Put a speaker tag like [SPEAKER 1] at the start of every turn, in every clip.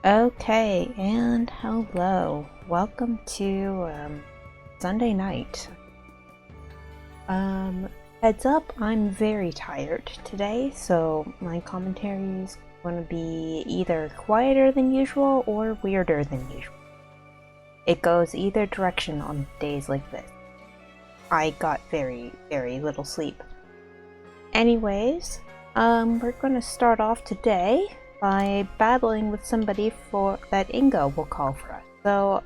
[SPEAKER 1] Okay, and hello. Welcome to Sunday night. Heads up, I'm very tired today, so my commentary is going to be either quieter than usual or weirder than usual. It goes either direction on days like this. I got very, very little sleep. Anyways, we're going to start off today by battling with somebody that Ingo will call for us. So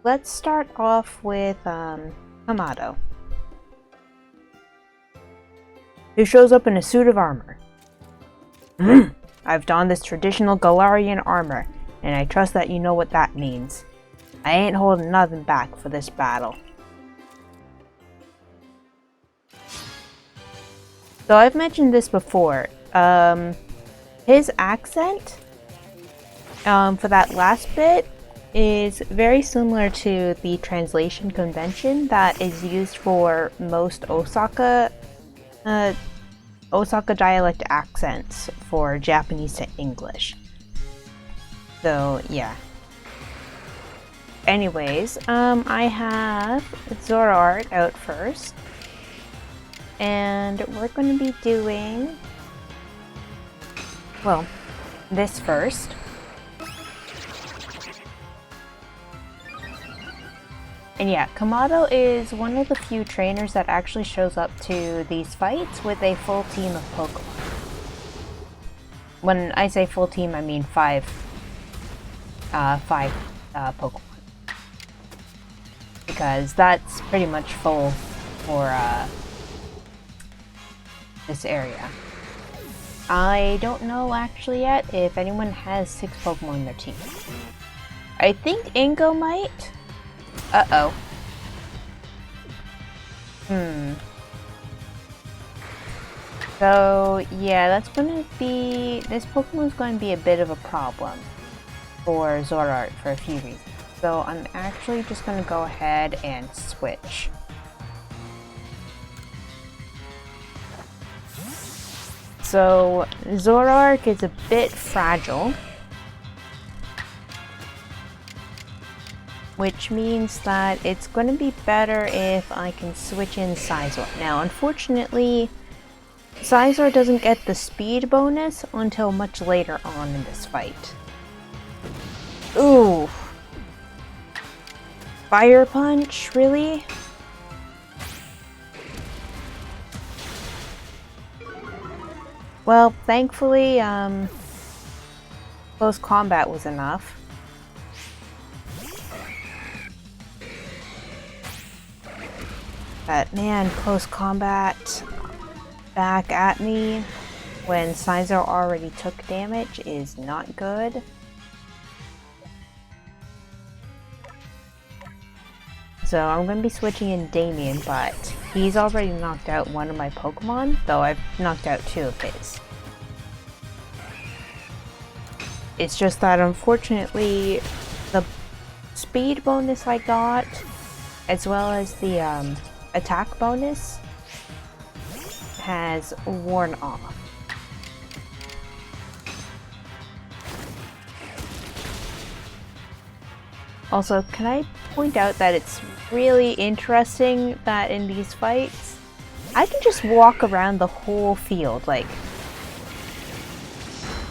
[SPEAKER 1] let's start off with Kamado, who shows up in a suit of armor. I've donned this traditional Galarian armor, and I trust that you know what that means. I ain't holding nothing back for this battle. So I've mentioned this before. His accent for that last bit is very similar to the translation convention that is used for most Osaka dialect accents for Japanese to English. So yeah. Anyways, I have Zoroark out first, and we're going to be doing, well, this first. And yeah, Kamado is one of the few trainers that actually shows up to these fights with a full team of Pokemon. When I say full team, I mean five Pokemon. Because that's pretty much full for this area. I don't know actually yet if anyone has 6 Pokemon in their team. I think Ingo might. Uh-oh. So, yeah, this Pokemon's going to be a bit of a problem for Zoroark for a few reasons. So, I'm actually just going to go ahead and switch. So, Zoroark is a bit fragile, which means that it's going to be better if I can switch in Scizor. Now, unfortunately, Scizor doesn't get the speed bonus until much later on in this fight. Ooh. Fire Punch? Really? Well, thankfully, close combat was enough. But man, close combat back at me when Scizor already took damage is not good. So I'm going to be switching in Damien, but he's already knocked out one of my Pokemon, though I've knocked out 2 of his. It's just that unfortunately the speed bonus I got, as well as the attack bonus, has worn off. Also, can I point out that it's really interesting that in these fights, I can just walk around the whole field. Like,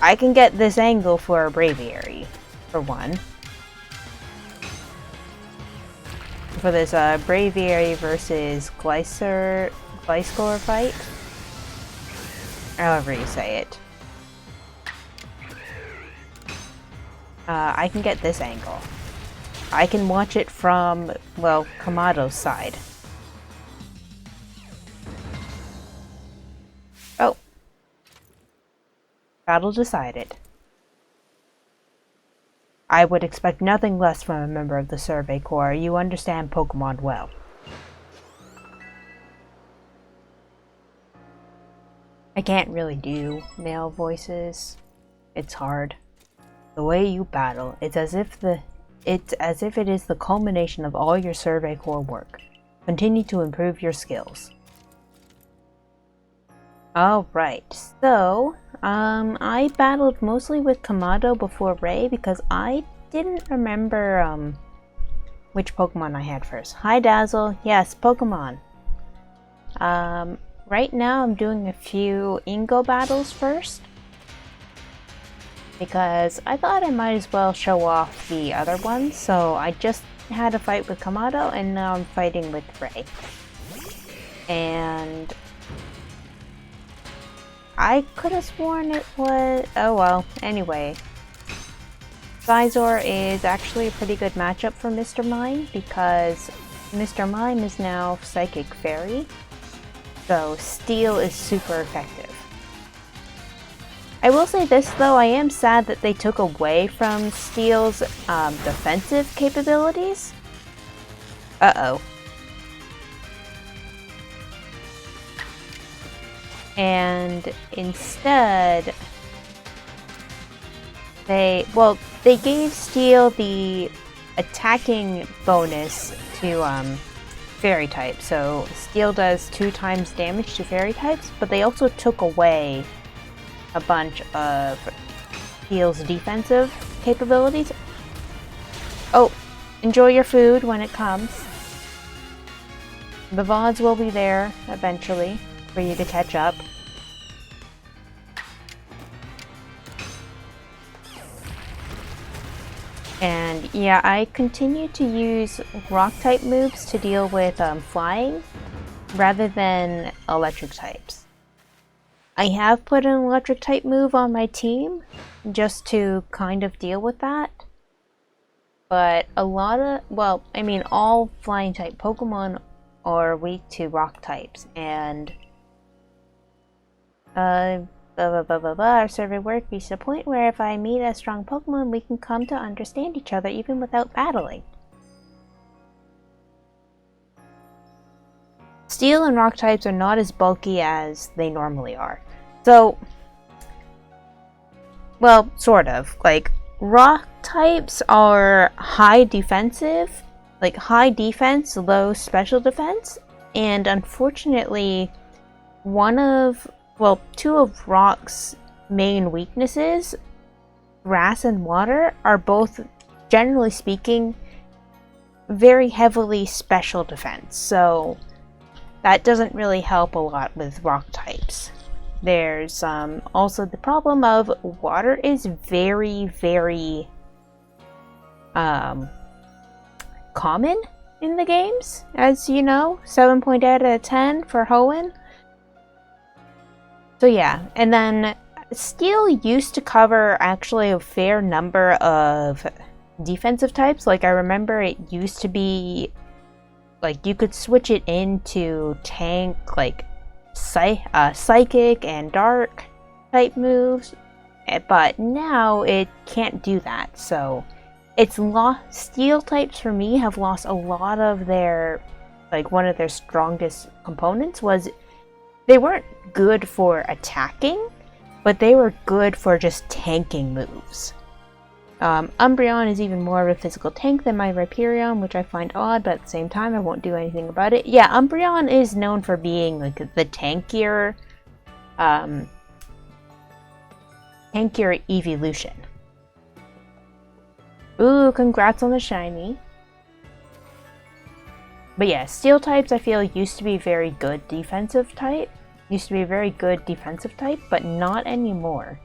[SPEAKER 1] I can get this angle for a Braviary, for one. For this Braviary versus Gliscor fight. However you say it. I can get this angle. I can watch it from, well, Kamado's side. Oh. Battle decided. I would expect nothing less from a member of the Survey Corps. You understand Pokemon well. I can't really do male voices. It's hard. The way you battle, it's as if it is the culmination of all your Survey Corps work. Continue to improve your skills. Alright, so, I battled mostly with Kamado before Ray because I didn't remember, which Pokemon I had first. Hi Dazzle, yes, Pokemon. Right now I'm doing a few Ingo battles first because I thought I might as well show off the other ones, so I just had a fight with Kamado and now I'm fighting with Ray. And I could have sworn it was... oh well, anyway. Sizor is actually a pretty good matchup for Mr. Mime because Mr. Mime is now Psychic Fairy, so Steel is super effective. I will say this though, I am sad that they took away from Steel's defensive capabilities. Uh-oh. And instead, they gave Steel the attacking bonus to Fairy type, so Steel does 2 times damage to Fairy types, but they also took away a bunch of Steel's defensive capabilities. Oh, enjoy your food when it comes. The VODs will be there eventually for you to catch up. And yeah, I continue to use rock-type moves to deal with flying rather than electric types. I have put an electric-type move on my team just to kind of deal with that. But a lot of, well, I mean, all flying-type Pokemon are weak to rock types, and our survey work reached a point where if I meet a strong Pokemon, we can come to understand each other even without battling. Steel and rock types are not as bulky as they normally are. So, well, sort of. Like, rock types are high defensive, like high defense, low special defense, and unfortunately, two of rock's main weaknesses, grass and water, are both, generally speaking, very heavily special defense, so that doesn't really help a lot with rock types. There's also the problem of water is very, very common in the games, as you know, 7.8 out of 10 for Hoenn. So yeah, and then Steel used to cover actually a fair number of defensive types. Like, I remember it used to be, like, you could switch it into tank, like, psychic and dark type moves, but now it can't do that, so it's Steel types for me have lost a lot of their, like, one of their strongest components was they weren't good for attacking, but they were good for just tanking moves. Umbreon is even more of a physical tank than my Rhyperion, which I find odd, but at the same time I won't do anything about it. Yeah, Umbreon is known for being like the tankier evolution. Ooh, congrats on the shiny. But yeah, Steel types I feel used to be very good defensive type. But not anymore.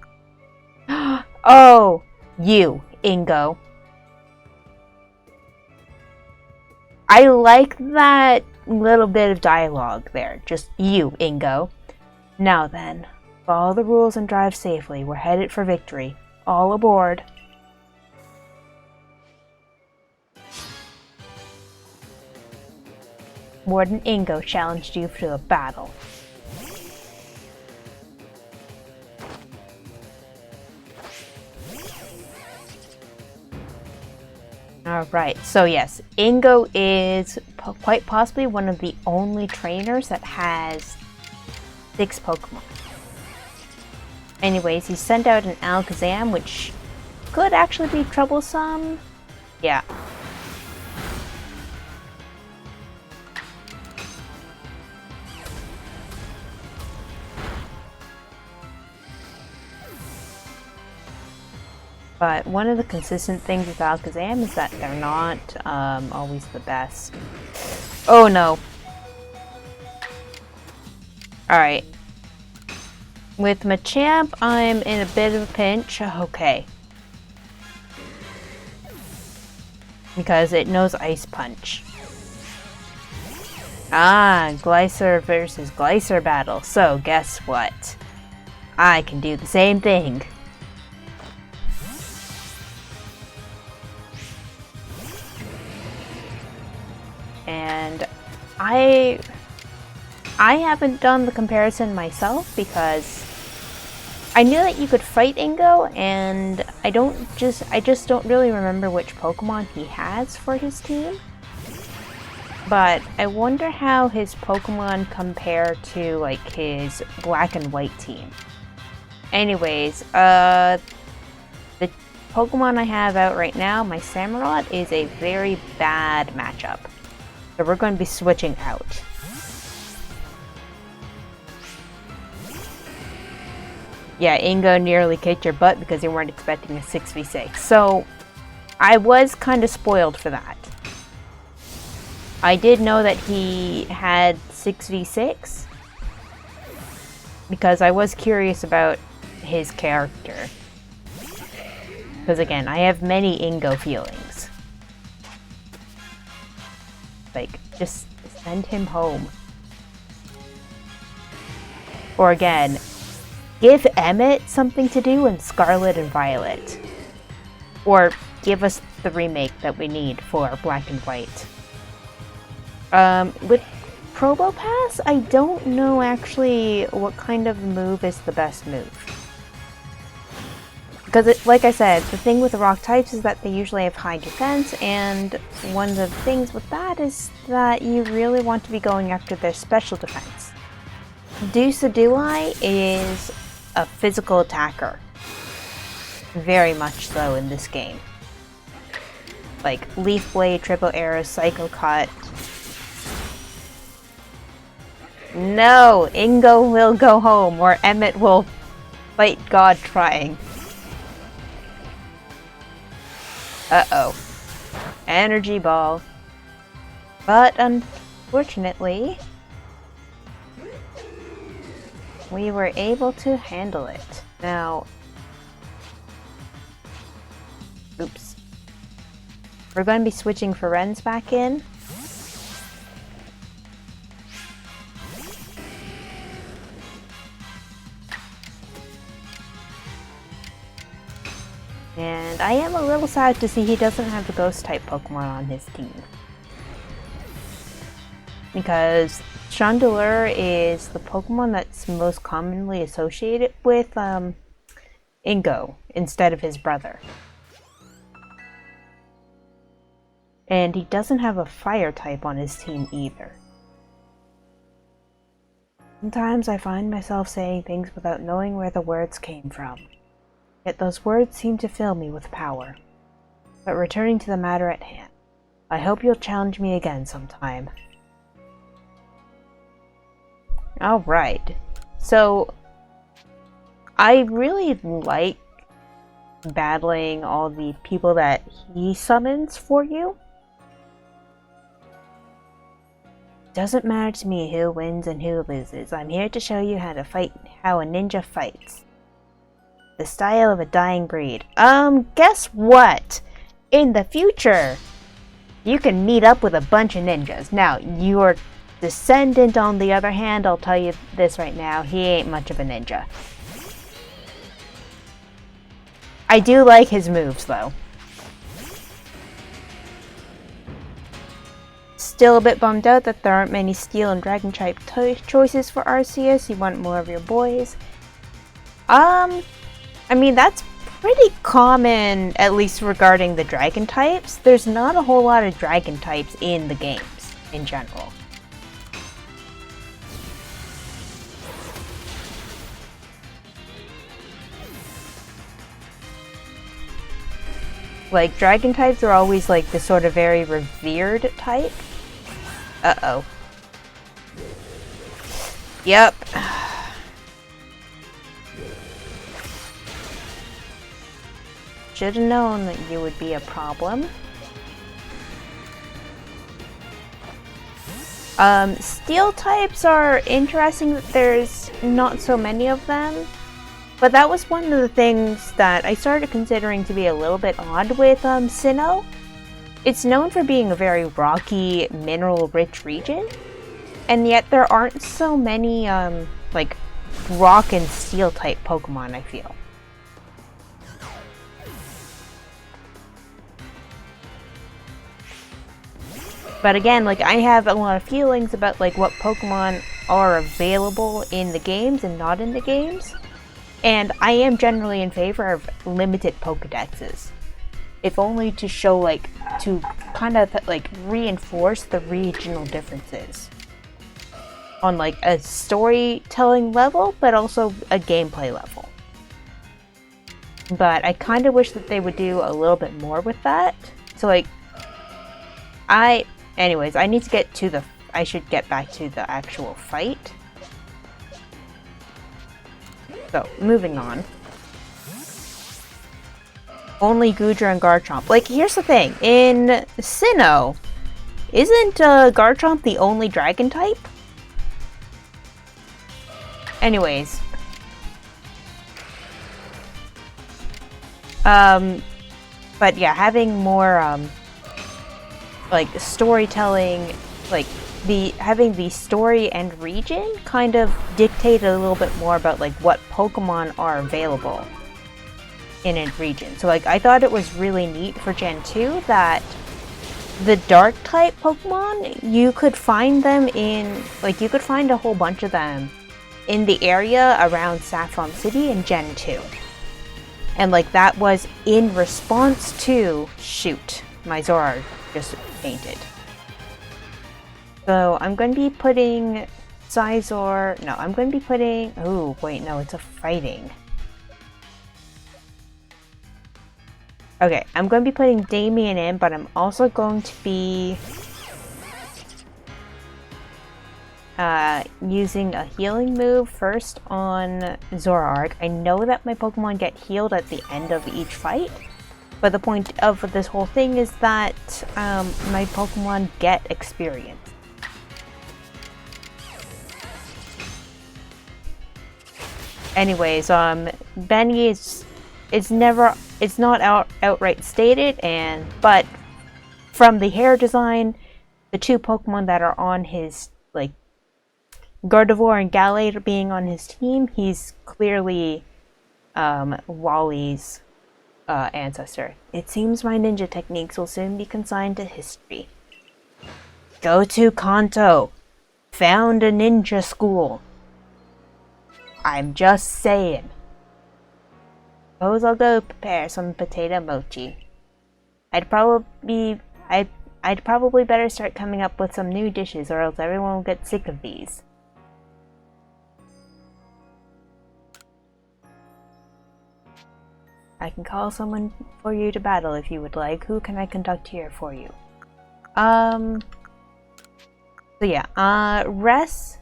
[SPEAKER 1] Oh! You, Ingo. I like that little bit of dialogue there. Just you, Ingo. Now then, follow the rules and drive safely. We're headed for victory. All aboard. Warden Ingo challenged you to a battle. Alright, so yes, Ingo is quite possibly one of the only trainers that has 6 Pokemon. Anyways, he sent out an Alakazam, which could actually be troublesome. Yeah. But one of the consistent things with Alakazam is that they're not always the best. Oh no. Alright. With Machamp, I'm in a bit of a pinch. Okay. Because it knows Ice Punch. Ah, Glycer versus Glycer battle. So, guess what? I can do the same thing. And I haven't done the comparison myself because I knew that you could fight Ingo, and I just don't really remember which Pokemon he has for his team. But I wonder how his Pokemon compare to like his black and white team. Anyways, the Pokemon I have out right now, my Samurott, is a very bad matchup. So we're going to be switching out. Yeah, Ingo nearly kicked your butt because you weren't expecting a 6v6. So, I was kind of spoiled for that. I did know that he had 6v6 because I was curious about his character. Because again, I have many Ingo feelings. Like, just send him home. Or again, give Emmett something to do in Scarlet and Violet. Or give us the remake that we need for Black and White. With Probopass, I don't know actually what kind of move is the best move. Because, like I said, the thing with the rock types is that they usually have high defense, and one of the things with that is that you really want to be going after their special defense. Deuceadui is a physical attacker. Very much so in this game. Like, Leaf Blade, Triple Arrow, Psycho Cut. No! Ingo will go home, or Emmett will fight God trying. Uh-oh. Energy Ball. But unfortunately, we were able to handle it. Now, oops. We're going to be switching Ferenz back in. And I am a little sad to see he doesn't have the Ghost-type Pokemon on his team. Because Chandelure is the Pokemon that's most commonly associated with Ingo instead of his brother. And he doesn't have a Fire type on his team either. Sometimes I find myself saying things without knowing where the words came from. Yet those words seem to fill me with power. But returning to the matter at hand, I hope you'll challenge me again sometime. Alright, so I really like battling all the people that he summons for you. Doesn't matter to me who wins and who loses. I'm here to show you how a ninja fights. The style of a dying breed. Guess what? In the future, you can meet up with a bunch of ninjas. Now, your descendant, on the other hand, I'll tell you this right now, he ain't much of a ninja. I do like his moves, though. Still a bit bummed out that there aren't many Steel and Dragon type choices for Arceus. You want more of your boys. I mean, that's pretty common, at least regarding the Dragon types. There's not a whole lot of Dragon types in the games, in general. Like, Dragon types are always, like, the sort of very revered type. Uh-oh. Yep. should have known that you would be a problem. Steel types are interesting that there's not so many of them, but that was one of the things that I started considering to be a little bit odd with Sinnoh. It's known for being a very rocky, mineral-rich region, and yet there aren't so many, like, rock and steel type Pokemon, I feel. But again, like, I have a lot of feelings about, like, what Pokemon are available in the games and not in the games. And I am generally in favor of limited Pokedexes. If only to show, like, to kind of, like, reinforce the regional differences. On, like, a storytelling level, but also a gameplay level. But I kind of wish that they would do a little bit more with that. So, like, anyways, I need to get to I should get back to the actual fight. So, moving on. Only Goodra and Garchomp. Like, here's the thing. In Sinnoh, isn't Garchomp the only dragon type? Anyways. But yeah, having more, like, storytelling, like, having the story and region kind of dictate a little bit more about, like, what Pokemon are available in a region. So, like, I thought it was really neat for Gen 2 that the dark type Pokemon, you could find them in, like, you could find a whole bunch of them in the area around Saffron City in Gen 2. And, like, that was in response to, shoot, my Zoroark just fainted. So I'm going to be putting Scizor, no, I'm going to be putting, oh wait, no, it's a fighting. Okay, I'm going to be putting Damien in, but I'm also going to be using a healing move first on Zoroark. I know that my Pokemon get healed at the end of each fight, but the point of this whole thing is that my Pokemon get experience. Anyways, Benny it's not outright stated, but from the hair design, the two Pokemon that are on his, like, Gardevoir and Gallade being on his team, he's clearly Wally's ancestor. It seems my ninja techniques will soon be consigned to history. Go to Kanto. Found a ninja school. I'm just saying. Suppose I'll go prepare some potato mochi. I'd probably better start coming up with some new dishes, or else everyone will get sick of these. I can call someone for you to battle if you would like. Who can I conduct here for you? So yeah, Ress.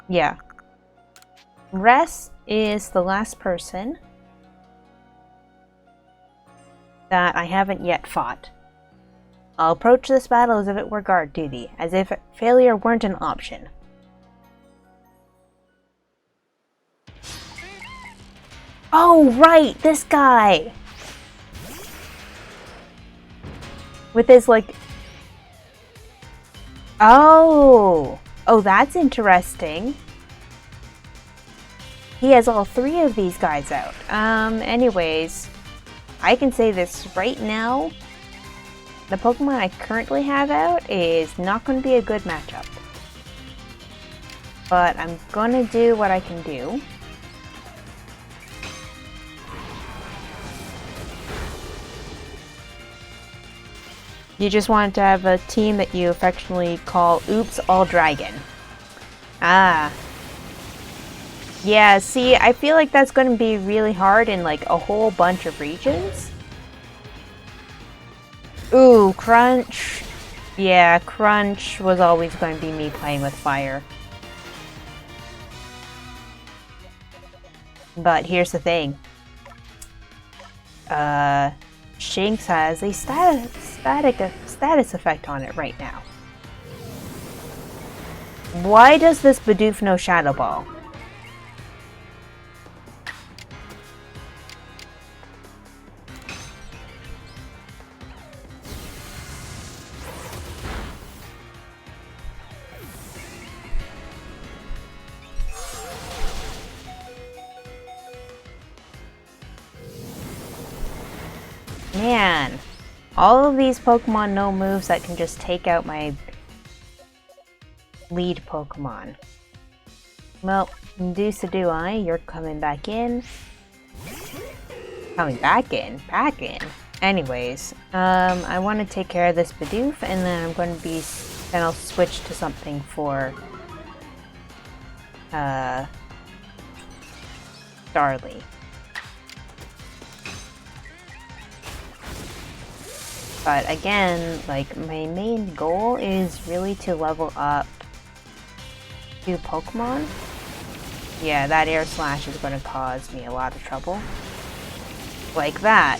[SPEAKER 1] Yeah. Ress is the last person that I haven't yet fought. I'll approach this battle as if it were guard duty, as if failure weren't an option. Oh, right! This guy! With his, like... Oh! Oh, that's interesting. He has all three of these guys out. Anyways, I can say this right now. The Pokemon I currently have out is not going to be a good matchup. But I'm going to do what I can do. You just want to have a team that you affectionately call Oops All Dragon. Ah. Yeah, see, I feel like that's going to be really hard in, like, a whole bunch of regions. Ooh, Crunch. Yeah, Crunch was always going to be me playing with fire. But here's the thing. Shinx has a status effect on it right now. Why does this Bidoof know Shadow Ball? Man, all of these Pokemon know moves that can just take out my lead Pokemon. Well, do I? You're coming back in. Coming back in? Back in? Anyways, I want to take care of this Bidoof, and then I'm going to be... Then I'll switch to something for... Starly. But again, like, my main goal is really to level up 2 Pokemon. Yeah, that Air Slash is going to cause me a lot of trouble. Like that.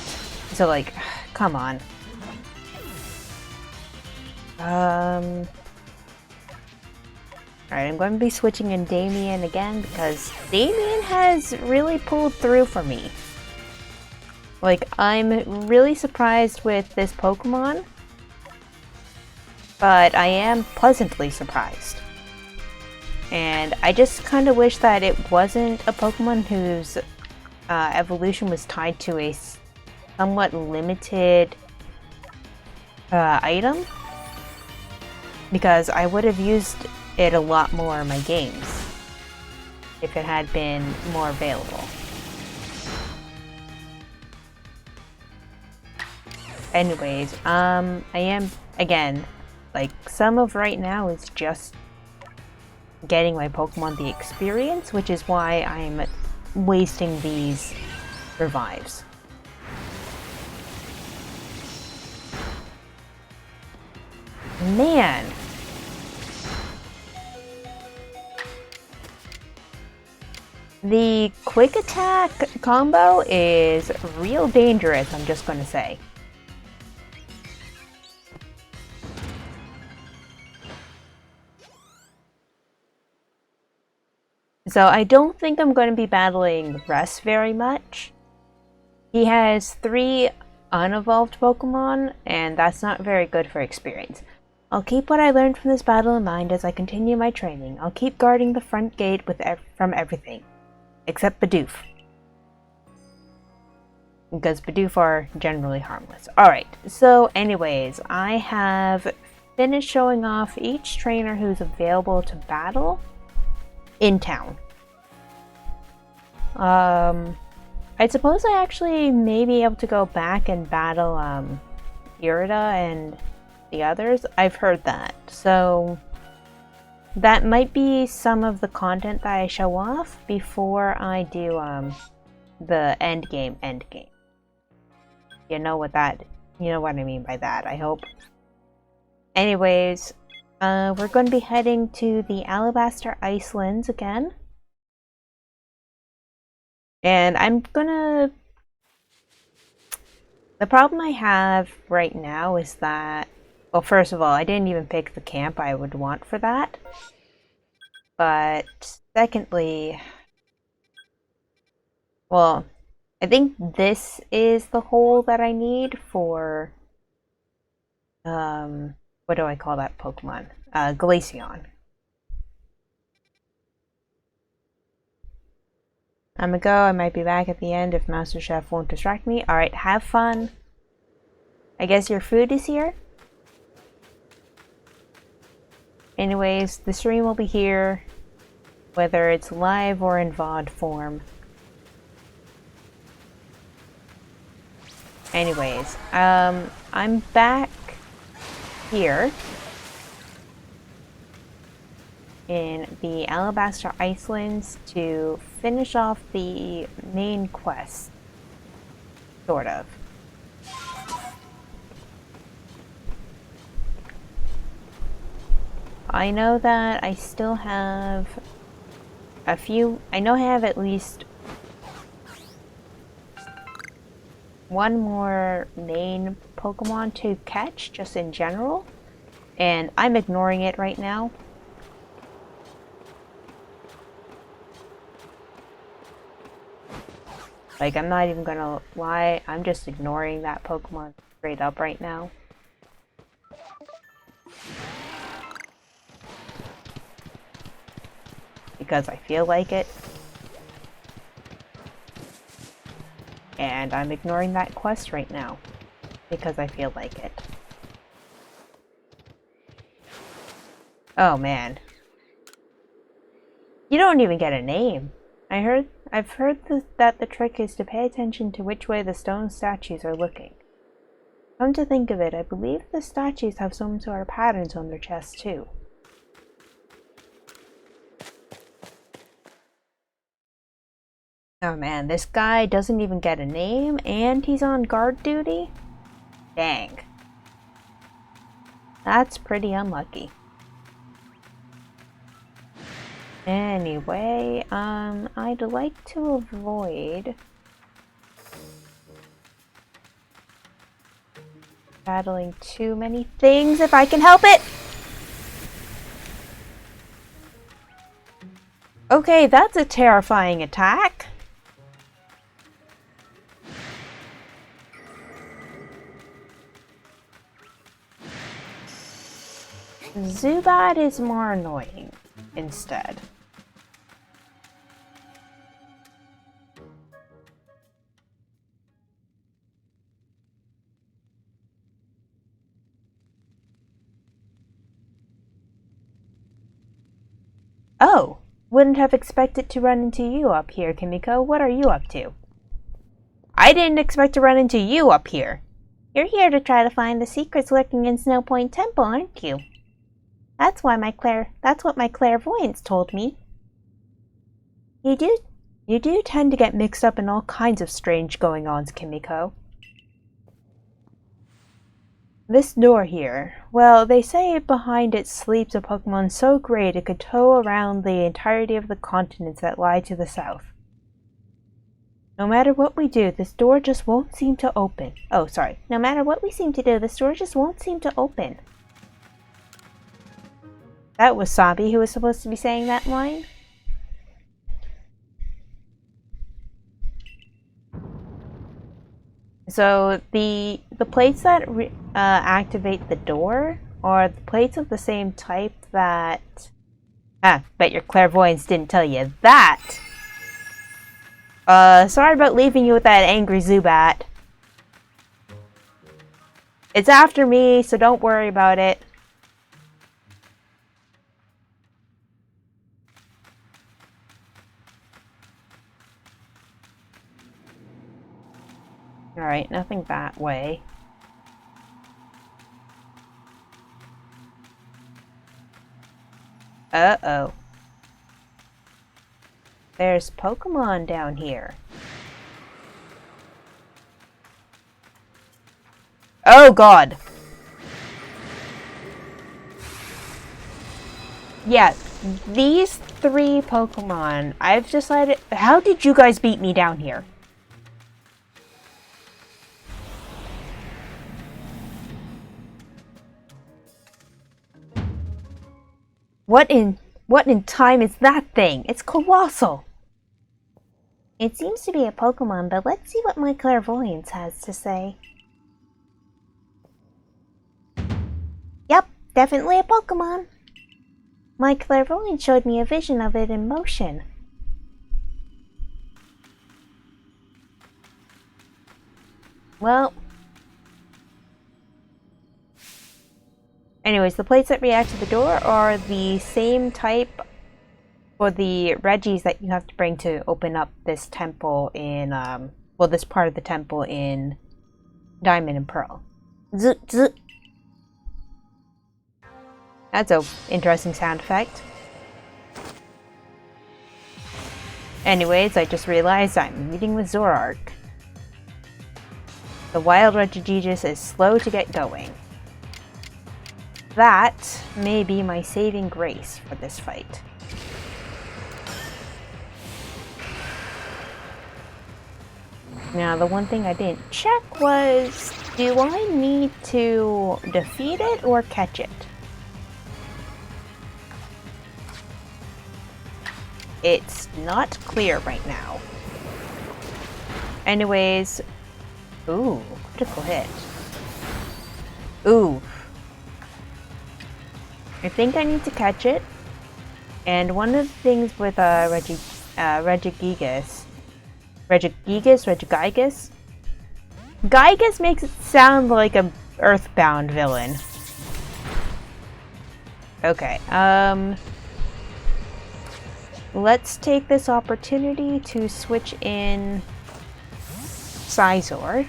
[SPEAKER 1] So, like, come on. Alright, I'm going to be switching in Damien again because Damien has really pulled through for me. Like, I'm really surprised with this Pokemon, but I am pleasantly surprised. And I just kind of wish that it wasn't a Pokemon whose evolution was tied to a somewhat limited item, because I would have used it a lot more in my games if it had been more available. Anyways, I am, again, like, some of right now is just getting my Pokemon the experience, which is why I'm wasting these revives. Man! The quick attack combo is real dangerous, I'm just gonna say. So I don't think I'm going to be battling Russ very much. He has 3 unevolved Pokemon, and that's not very good for experience. I'll keep what I learned from this battle in mind as I continue my training. I'll keep guarding the front gate from everything. Except Bidoof. Because Bidoof are generally harmless. Alright, so anyways, I have finished showing off each trainer who's available to battle in town. I suppose I actually may be able to go back and battle Irida and the others. I've heard that. So that might be some of the content that I show off before I do the end game. You know what I mean by that, I hope. Anyways, we're going to be heading to the Alabaster Icelands again. And the problem I have right now is that, well, first of all, I didn't even pick the camp I would want for that. But secondly, well, I think this is the hole that I need for, what do I call that Pokemon? Glaceon. I'm gonna go. I might be back at the end if Master Chef won't distract me. Alright, have fun. I guess your food is here? Anyways, the stream will be here, whether it's live or in VOD form. Anyways, I'm back here in the Alabaster Icelands to finish off the main quest, sort of. I know that I still have a few, I know I have at least one more main Pokemon to catch, just in general, and I'm ignoring it right now. Like, I'm not even gonna lie, I'm just ignoring that Pokemon straight up right now. Because I feel like it. And I'm ignoring that quest right now. Because I feel like it. Oh man. You don't even get a name. I've heard that the trick is to pay attention to which way the stone statues are looking. Come to think of it, I believe the statues have some sort of patterns on their chests too. Oh man, this guy doesn't even get a name and he's on guard duty? Dang. That's pretty unlucky. Anyway, I'd like to avoid battling too many things if I can help it! Okay, that's a terrifying attack. Zubat is more annoying instead. Oh, wouldn't have expected to run into you up here, Kimiko. What are you up to? I didn't expect to run into you up here. You're here to try to find the secrets lurking in Snow Point Temple, aren't you? That's what my clairvoyance told me. You do tend to get mixed up in all kinds of strange going-ons, Kimiko. This door here, well, they say behind it sleeps a Pokemon so great it could tow around the entirety of the continents that lie to the south. No matter what we do, this door just won't seem to open. Oh, sorry. No matter what we seem to do, this door just won't seem to open. That was Sabi who was supposed to be saying that line. So the plates that activate the door are the plates of the same type that... bet your clairvoyance didn't tell you that! Sorry about leaving you with that angry Zubat. It's after me, so don't worry about it. Alright, nothing that way. Uh-oh. There's Pokemon down here. Oh god! Yeah, these three Pokemon, I've decided... How did you guys beat me down here? What in time is that thing? It's colossal! It seems to be a Pokemon, but let's see what my clairvoyance has to say. Yep, definitely a Pokemon. My clairvoyance showed me a vision of it in motion. Well... Anyways, the plates that react to the door are the same type for the Reggies that you have to bring to open up this temple in, well, this part of the temple in Diamond and Pearl. That's an interesting sound effect. Anyways, I just realized I'm meeting with Zoroark. The wild Regigigas is slow to get going. That may be my saving grace for this fight. Now, the one thing I didn't check was, do I need to defeat it or catch it? It's not clear right now. Anyways, ooh, critical hit. Ooh. I think I need to catch it. And one of the things with Regigigas, Gigas makes it sound like a Earthbound villain. Okay, let's take this opportunity to switch in Scizor,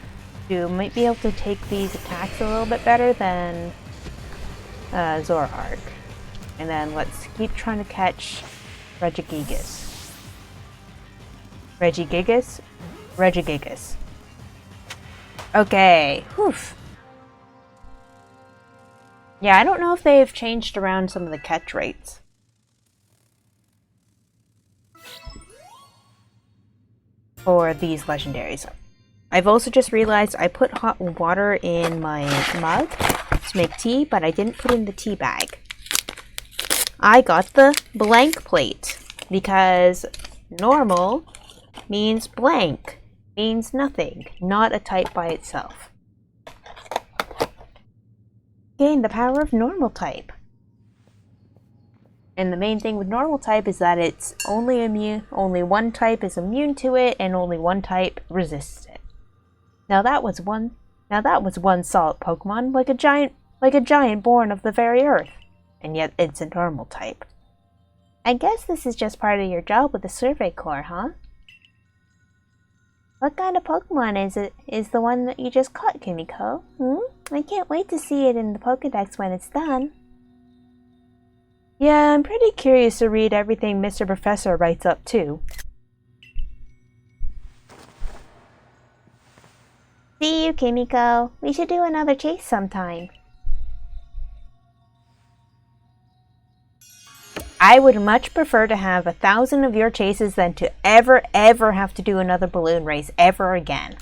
[SPEAKER 1] who might be able to take these attacks a little bit better than Zoroark. And then let's keep trying to catch Regigigas. Regigigas. Okay, whew. Yeah, I don't know if they've changed around some of the catch rates. For these legendaries. I've also just realized I put hot water in my mug to make tea, but I didn't put in the tea bag. I got the blank plate because normal means blank, means nothing, not a type by itself. Gain the power of normal type. And the main thing with normal type is that it's only one type is immune to it, and only one type resists it. Now that was one solid Pokemon, like a giant born of the very earth. And yet it's a normal type. I guess this is just part of your job with the Survey Corps, huh? What kind of Pokemon is the one that you just caught, Kimiko? I can't wait to see it in the Pokedex when it's done. Yeah, I'm pretty curious to read everything Mr. Professor writes up too. See you, Kimiko. We should do another chase sometime. I would much prefer to have 1,000 of your chases than to ever have to do another balloon race ever again.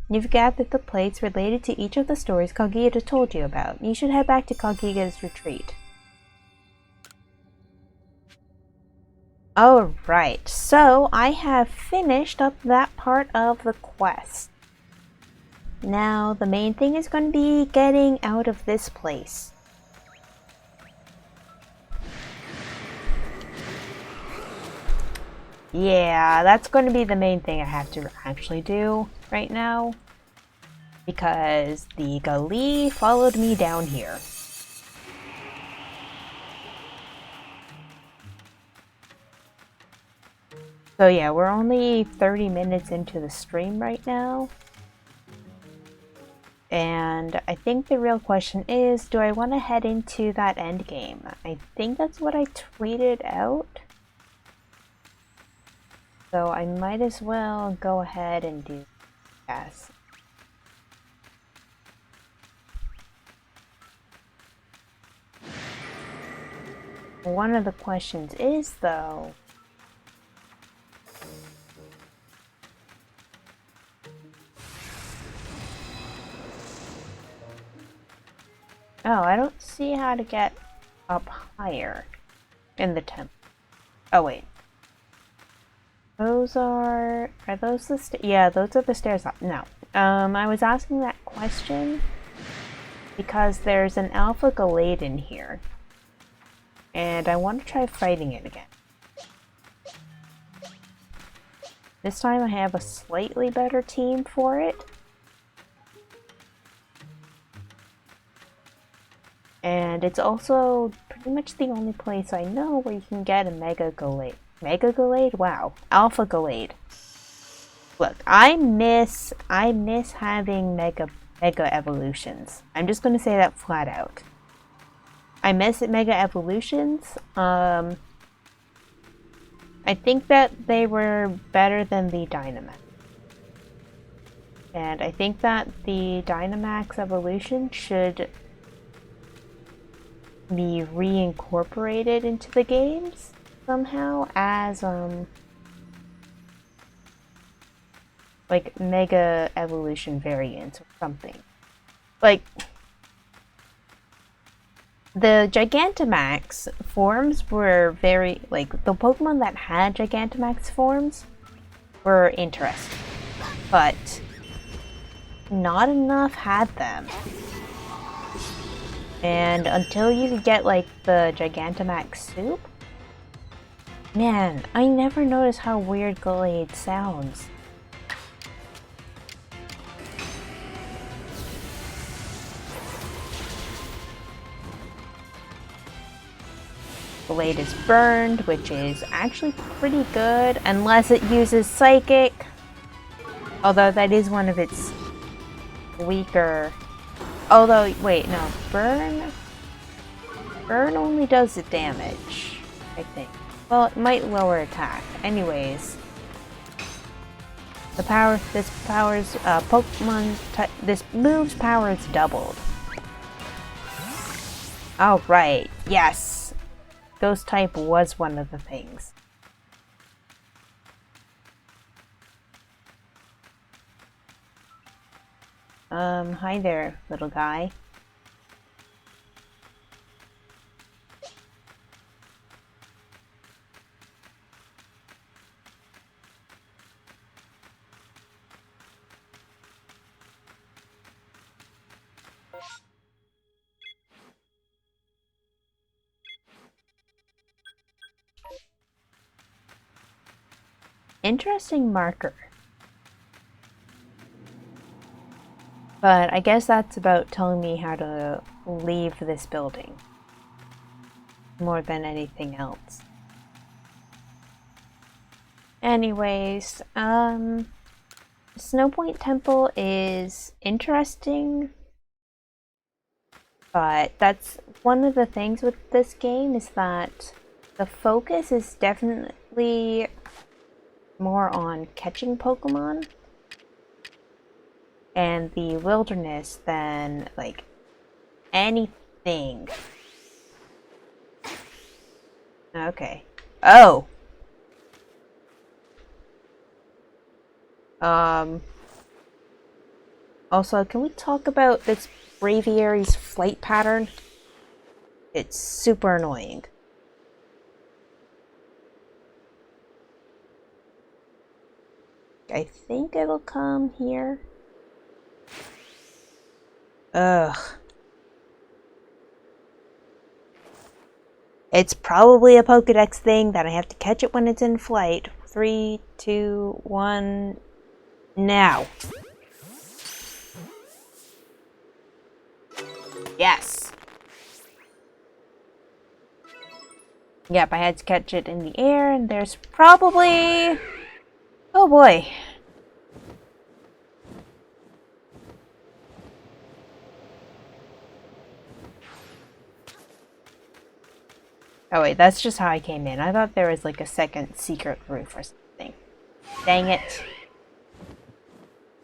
[SPEAKER 1] You've gathered the plates related to each of the stories Kaguya told you about. You should head back to Kaguya's retreat. Alright, so I have finished up that part of the quest. Now, the main thing is going to be getting out of this place. Yeah, that's going to be the main thing I have to actually do right now. Because the Gali followed me down here. So yeah, we're only 30 minutes into the stream right now. And I think the real question is, do I want to head into that end game? I think that's what I tweeted out. So I might as well go ahead and do yes. One of the questions is, though, oh, I don't see how to get up higher in the temple. Oh, wait. Those are those the yeah, those are the stairs up. No. I was asking that question because there's an Alpha Gallade in here. And I want to try fighting it again. This time I have a slightly better team for it. And it's also pretty much the only place I know where you can get a Mega Gallade. Mega Gallade? Wow. Alpha Gallade. Look, I miss having Mega Evolutions. I'm just gonna say that flat out. I miss Mega Evolutions. I think that they were better than the Dynamax. And I think that the Dynamax evolution should be reincorporated into the games somehow as like Mega Evolution variants or something. Like, the Gigantamax forms were very, like, the Pokemon that had Gigantamax forms were interesting, but not enough had them. And until you could get, like, the Gigantamax soup, man, I never noticed how weird Gallade sounds. Blade is burned, which is actually pretty good, unless it uses Psychic. Although that is one of its weaker... Although, wait, no, Burn only does the damage, I think. Well, it might lower attack. Anyways. This move's power is doubled. Oh, right, yes! Ghost type was one of the things. Hi there, little guy. Interesting marker. But I guess that's about telling me how to leave this building. More than anything else. Anyways, Snowpoint Temple is interesting. But that's one of the things with this game is that the focus is definitely more on catching Pokemon and the wilderness than, like, anything. Okay. Oh! Also, can we talk about this Braviary's flight pattern? It's super annoying. I think it'll come here. Ugh. It's probably a Pokedex thing that I have to catch it when it's in flight. 3, 2, 1, now. Yes. Yep, I had to catch it in the air, and there's probably... Oh boy. Oh wait, that's just how I came in. I thought there was like a second secret roof or something. Dang it.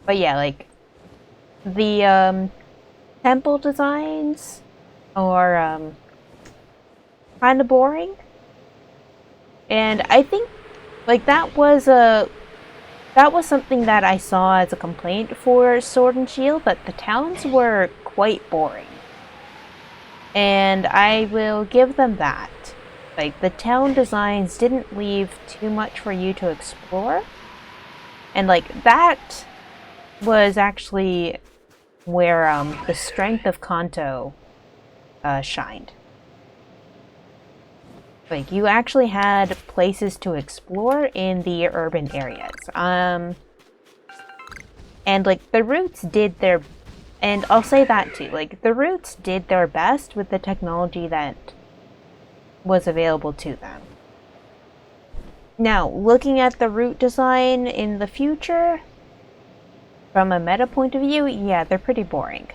[SPEAKER 1] But yeah, like, the temple designs are kind of boring. And I think, like, that was something that I saw as a complaint for Sword and Shield, that the towns were quite boring. And I will give them that. Like, the town designs didn't leave too much for you to explore. And, like, that was actually where the strength of Kanto shined. Like, you actually had places to explore in the urban areas. And, like, the routes did their... And I'll say that too. Like, the routes did their best with the technology that was available to them. Now, looking at the route design in the future, from a meta point of view, yeah, they're pretty boring.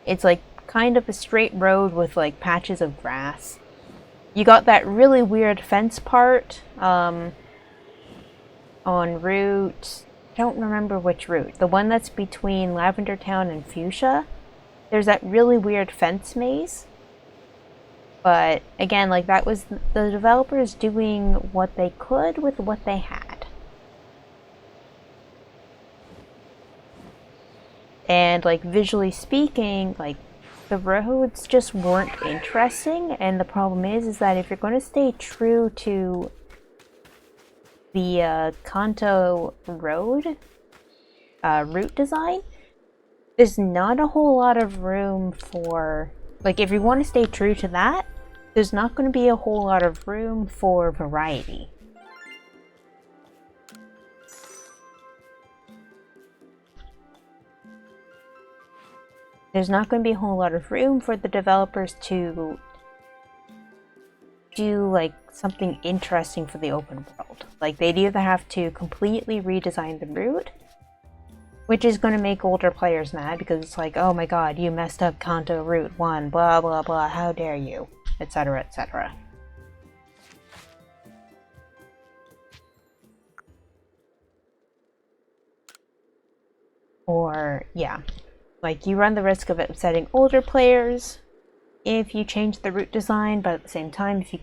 [SPEAKER 1] It's, like, kind of a straight road with, like, patches of grass. You got that really weird fence part on route... I don't remember which route. The one that's between Lavender Town and Fuchsia. There's that really weird fence maze. But again, like, that was the developers doing what they could with what they had. And like visually speaking, like the roads just weren't interesting, and the problem is that if you're going to stay true to the Kanto road route design, there's not a whole lot of room for, like, if you want to stay true to that, there's not going to be a whole lot of room for variety. There's not going to be a whole lot of room for the developers to do like something interesting for the open world. Like, they'd either have to completely redesign the route, which is going to make older players mad because it's like, oh my god, you messed up Kanto Route 1, blah blah blah, how dare you, etc, etc. Or, yeah, like you run the risk of upsetting older players if you change the route design, but at the same time, if you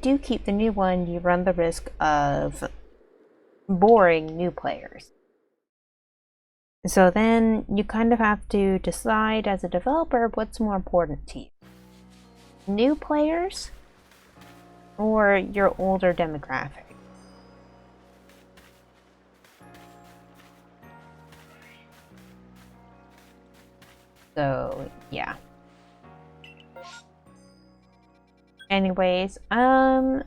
[SPEAKER 1] do keep the new one, you run the risk of boring new players. So then you kind of have to decide as a developer what's more important to you. New players or your older demographic. So, yeah. Anyways, we're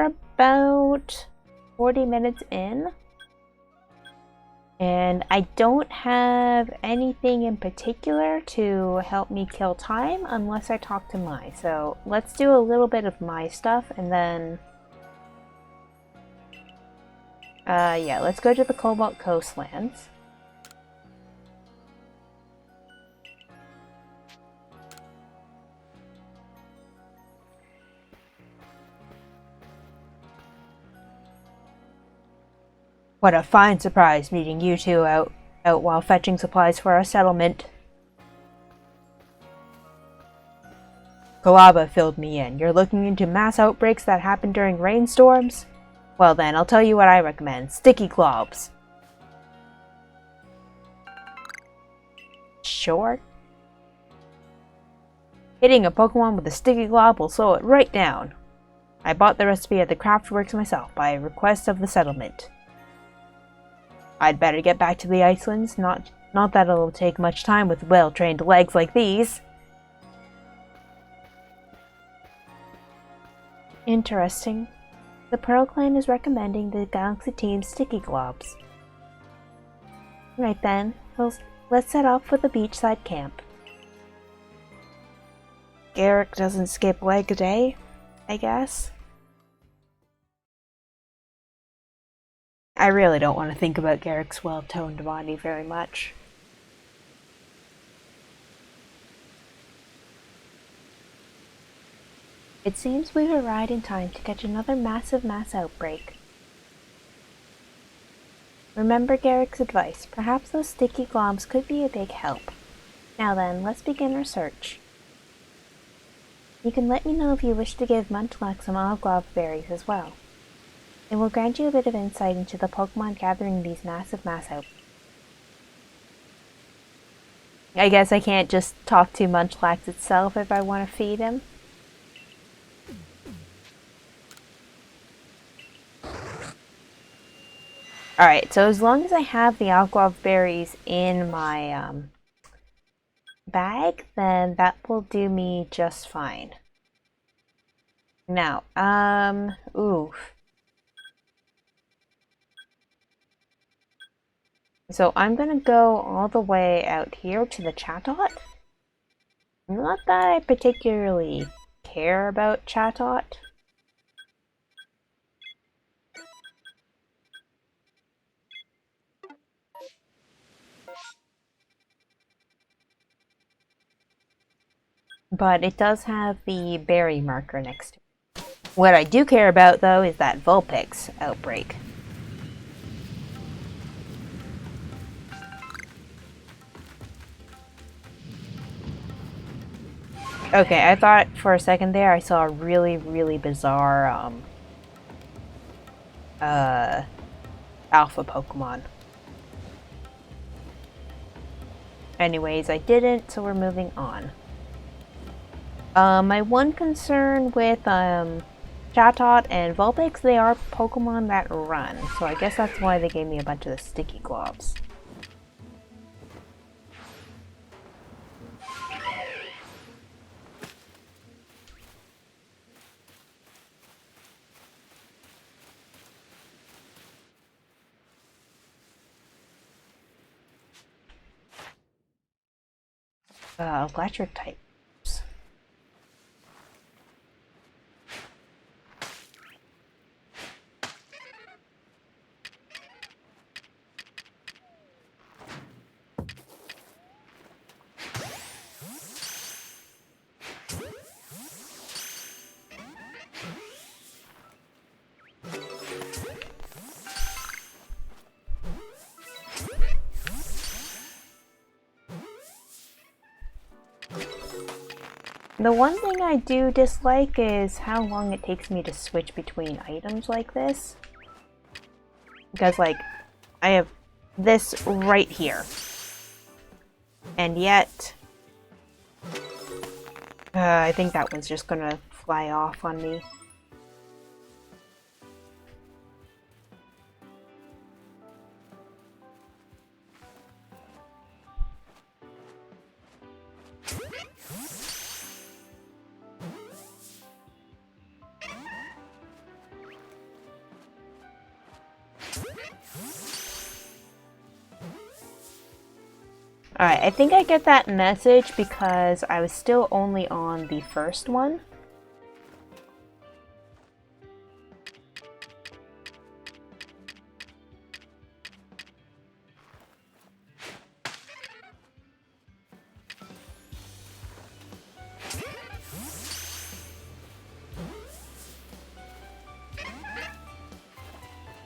[SPEAKER 1] about 40 minutes in. And I don't have anything in particular to help me kill time unless I talk to Mai. So let's do a little bit of my stuff and then... yeah, let's go to the Cobalt Coastlands. What a fine surprise meeting you two out while fetching supplies for our settlement. Kalaba filled me in. You're looking into mass outbreaks that happen during rainstorms? Well then, I'll tell you what I recommend. Sticky globs. Sure. Hitting a Pokemon with a sticky glob will slow it right down. I bought the recipe at the Craftworks myself by request of the settlement. I'd better get back to the Icelands, not that it'll take much time with well-trained legs like these. Interesting. The Pearl Clan is recommending the Galaxy Team's sticky globs. Right then, let's set off for the beachside camp. Garrick doesn't skip leg a day, I guess. I really don't want to think about Garrick's well-toned body very much. It seems we've arrived in time to catch another massive mass outbreak. Remember Garrick's advice. Perhaps those sticky globs could be a big help. Now then, let's begin our search. You can let me know if you wish to give Munchlax some Oglob berries as well. It will grant you a bit of insight into the Pokemon gathering these massive mass outbreaks. I guess I can't just talk to Munchlax itself if I want to feed him. Alright, so as long as I have the Oglob berries in my bag, then that will do me just fine. Now, oof. So I'm gonna go all the way out here to the Chatot. Not that I particularly care about Chatot. But it does have the berry marker next to it. What I do care about, though, is that Vulpix outbreak. Okay, I thought for a second there I saw a really, really bizarre, alpha Pokemon. Anyways, I didn't, so we're moving on. My one concern with Chatot and Vulpix, they are Pokemon that run, so I guess that's why they gave me a bunch of the sticky globs. Electric types. The one thing I do dislike is how long it takes me to switch between items like this. Because, like, I have this right here. And yet... I think that one's just gonna fly off on me. Alright, I think I get that message because I was still only on the first one.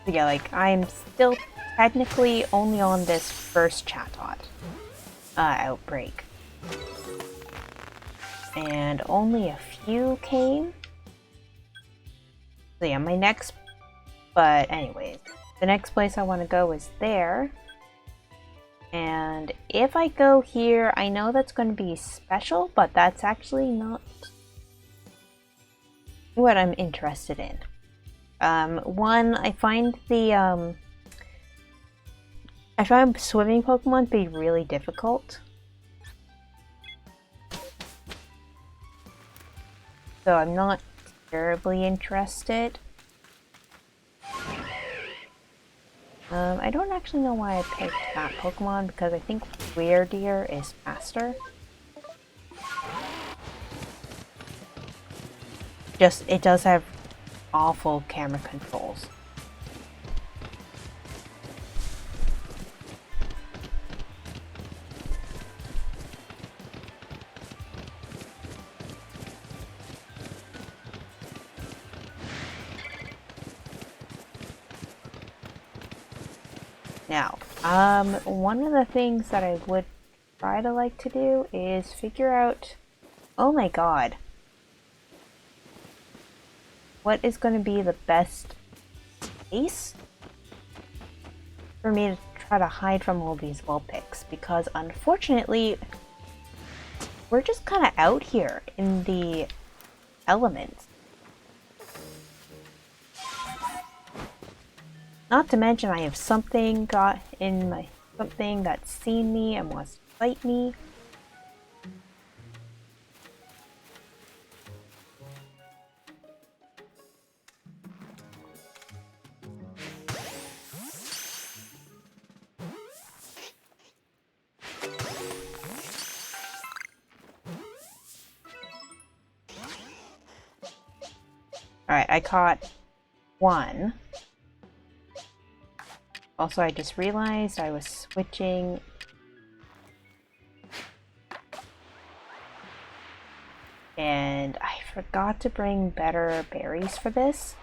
[SPEAKER 1] So yeah, like, I'm still technically only on this first Chatot outbreak. And only a few came. So yeah, my next... But anyways, the next place I want to go is there. And if I go here, I know that's going to be special, but that's actually not what I'm interested in. One, I find swimming Pokemon to be really difficult. So I'm not terribly interested. I don't actually know why I picked that Pokemon because I think Weirdeer is faster. Just, it does have awful camera controls. Now, one of the things that I would try to like to do is figure out, oh my god, what is going to be the best place for me to try to hide from all these Vulpix, because unfortunately, we're just kind of out here in the elements. Not to mention I have something that's seen me and wants to fight me. Alright, I caught one. Also, I just realized I was switching. And I forgot to bring better berries for this.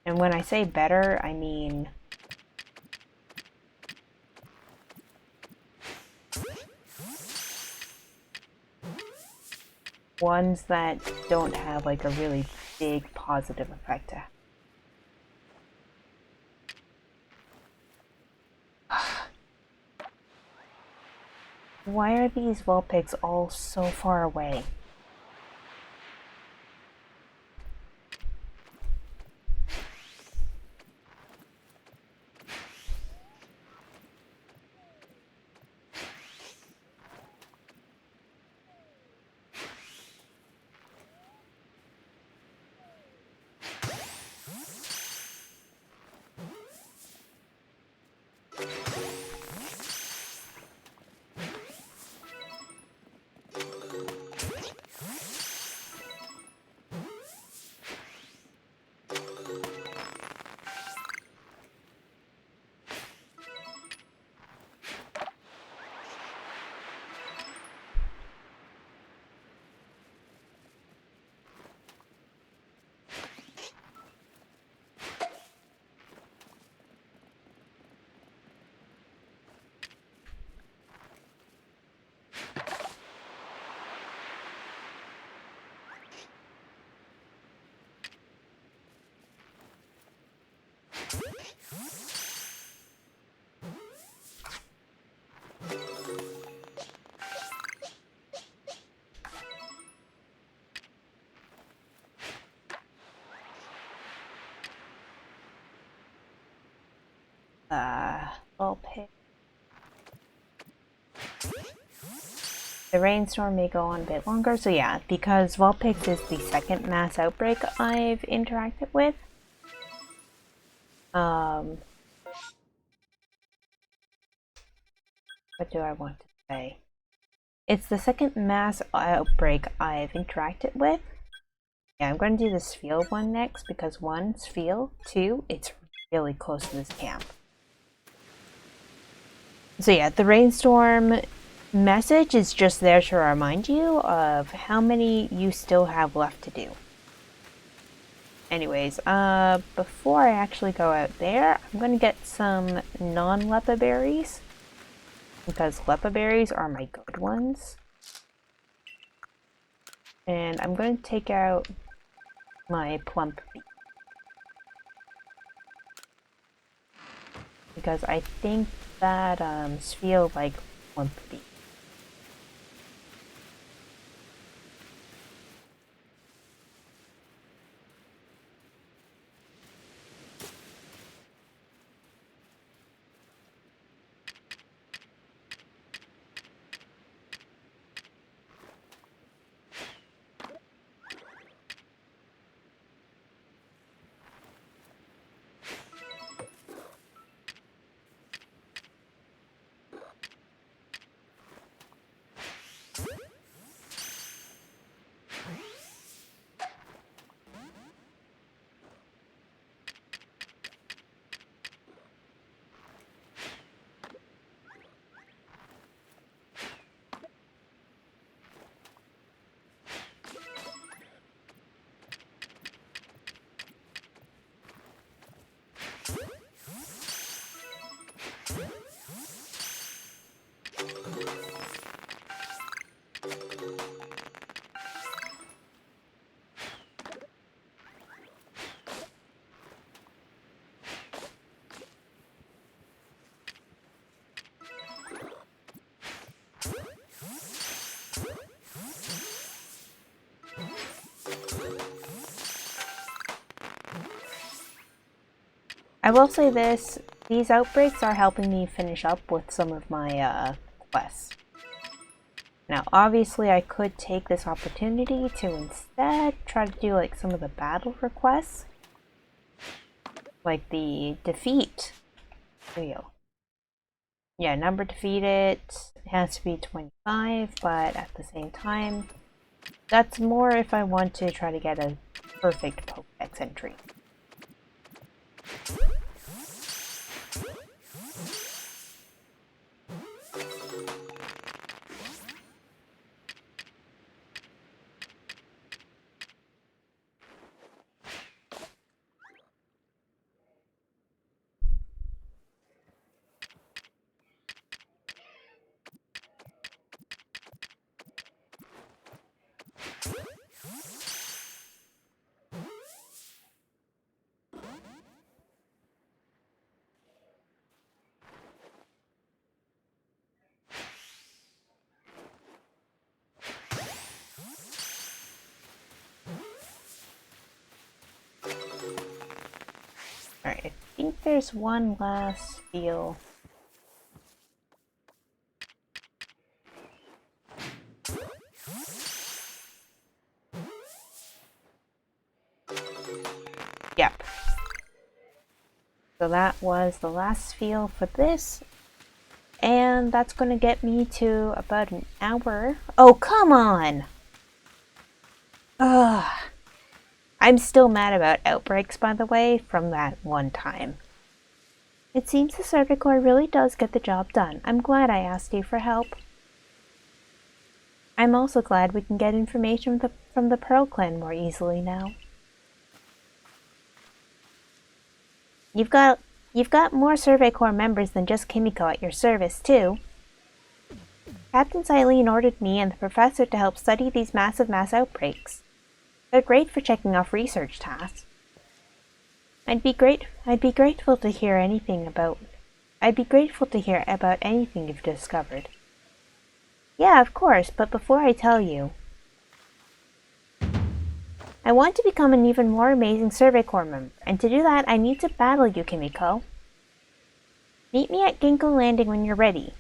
[SPEAKER 1] And when I say better, I mean... ones that don't have like a really big positive effect. Why are these Vulpix all so far away? Vulpix. The rainstorm may go on a bit longer, so yeah, because Vulpix is the second mass outbreak I've interacted with. What do I want to say? It's the second mass outbreak I've interacted with. Yeah, I'm going to do the Spheal one next because one, Spheal, two, it's really close to this camp. So yeah, the rainstorm message is just there to remind you of how many you still have left to do. Anyways, before I actually go out there, I'm going to get some non-Lepa berries because Lepa berries are my good ones. And I'm going to take out my plump bee because I think that Spheal like plump bee. I will say this, these outbreaks are helping me finish up with some of my quests. Now obviously I could take this opportunity to instead try to do like some of the battle requests. Like the defeat. There you go. Yeah, number defeated has to be 25, but at the same time, that's more if I want to try to get a perfect Pokédex entry. there's one last field. Yep. So that was the last field for this. And that's gonna get me to about an hour. Oh, come on! Ugh. I'm still mad about outbreaks, by the way, from that one time. It seems the Survey Corps really does get the job done. I'm glad I asked you for help. I'm also glad we can get information from the Pearl Clan more easily now. You've got more Survey Corps members than just Kimiko at your service, too. Captain Silene ordered me and the professor to help study these massive mass outbreaks. They're great for checking off research tasks. I'd be grateful to hear about anything you've discovered. Yeah, of course, but before I tell you, I want to become an even more amazing Survey Corps member, and to do that, I need to battle you, Kimiko. Meet me at Ginkgo Landing when you're ready.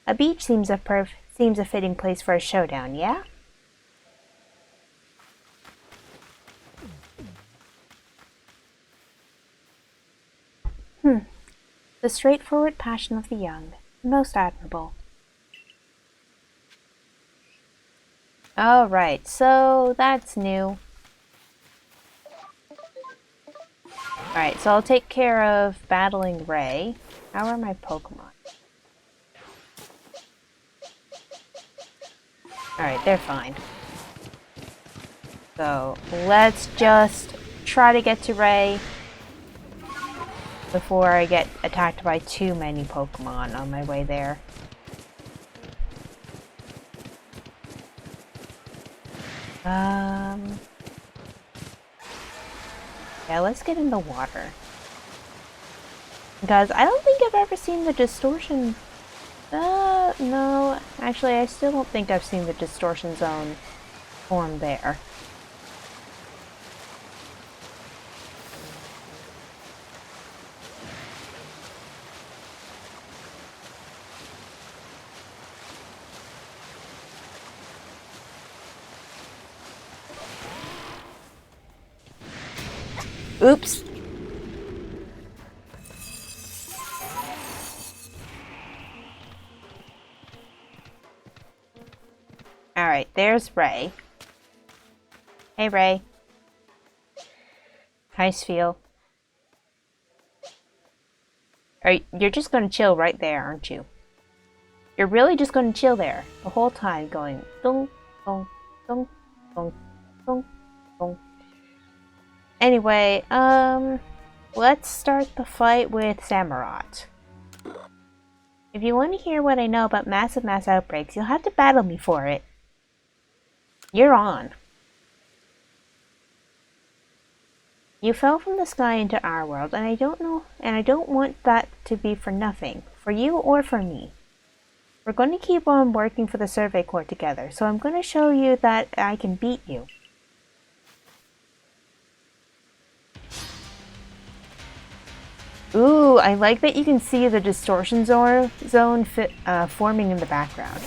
[SPEAKER 1] A beach seems a fitting place for a showdown, yeah? The straightforward passion of the young. Most admirable. Alright, so that's new. Alright, so I'll take care of battling Ray. How are my Pokemon? Alright, they're fine. So, let's just try to get to Ray before I get attacked by too many Pokemon on my way there. Yeah, let's get in the water. Because I don't think I've ever seen the distortion... no. Actually, I still don't think I've seen the distortion zone form there. Oops. Alright, there's Ray. Hey, Ray. How's feel? You're just gonna chill right there, aren't you? You're really just gonna chill there the whole time going dong, dong, dong, dong, dong, dong. Anyway, let's start the fight with Samurott. If you want to hear what I know about massive mass outbreaks, you'll have to battle me for it. You're on. You fell from the sky into our world, and I don't want that to be for nothing, for you or for me. We're going to keep on working for the Survey Corps together, so I'm going to show you that I can beat you. Ooh, I like that you can see the distortion zone forming in the background.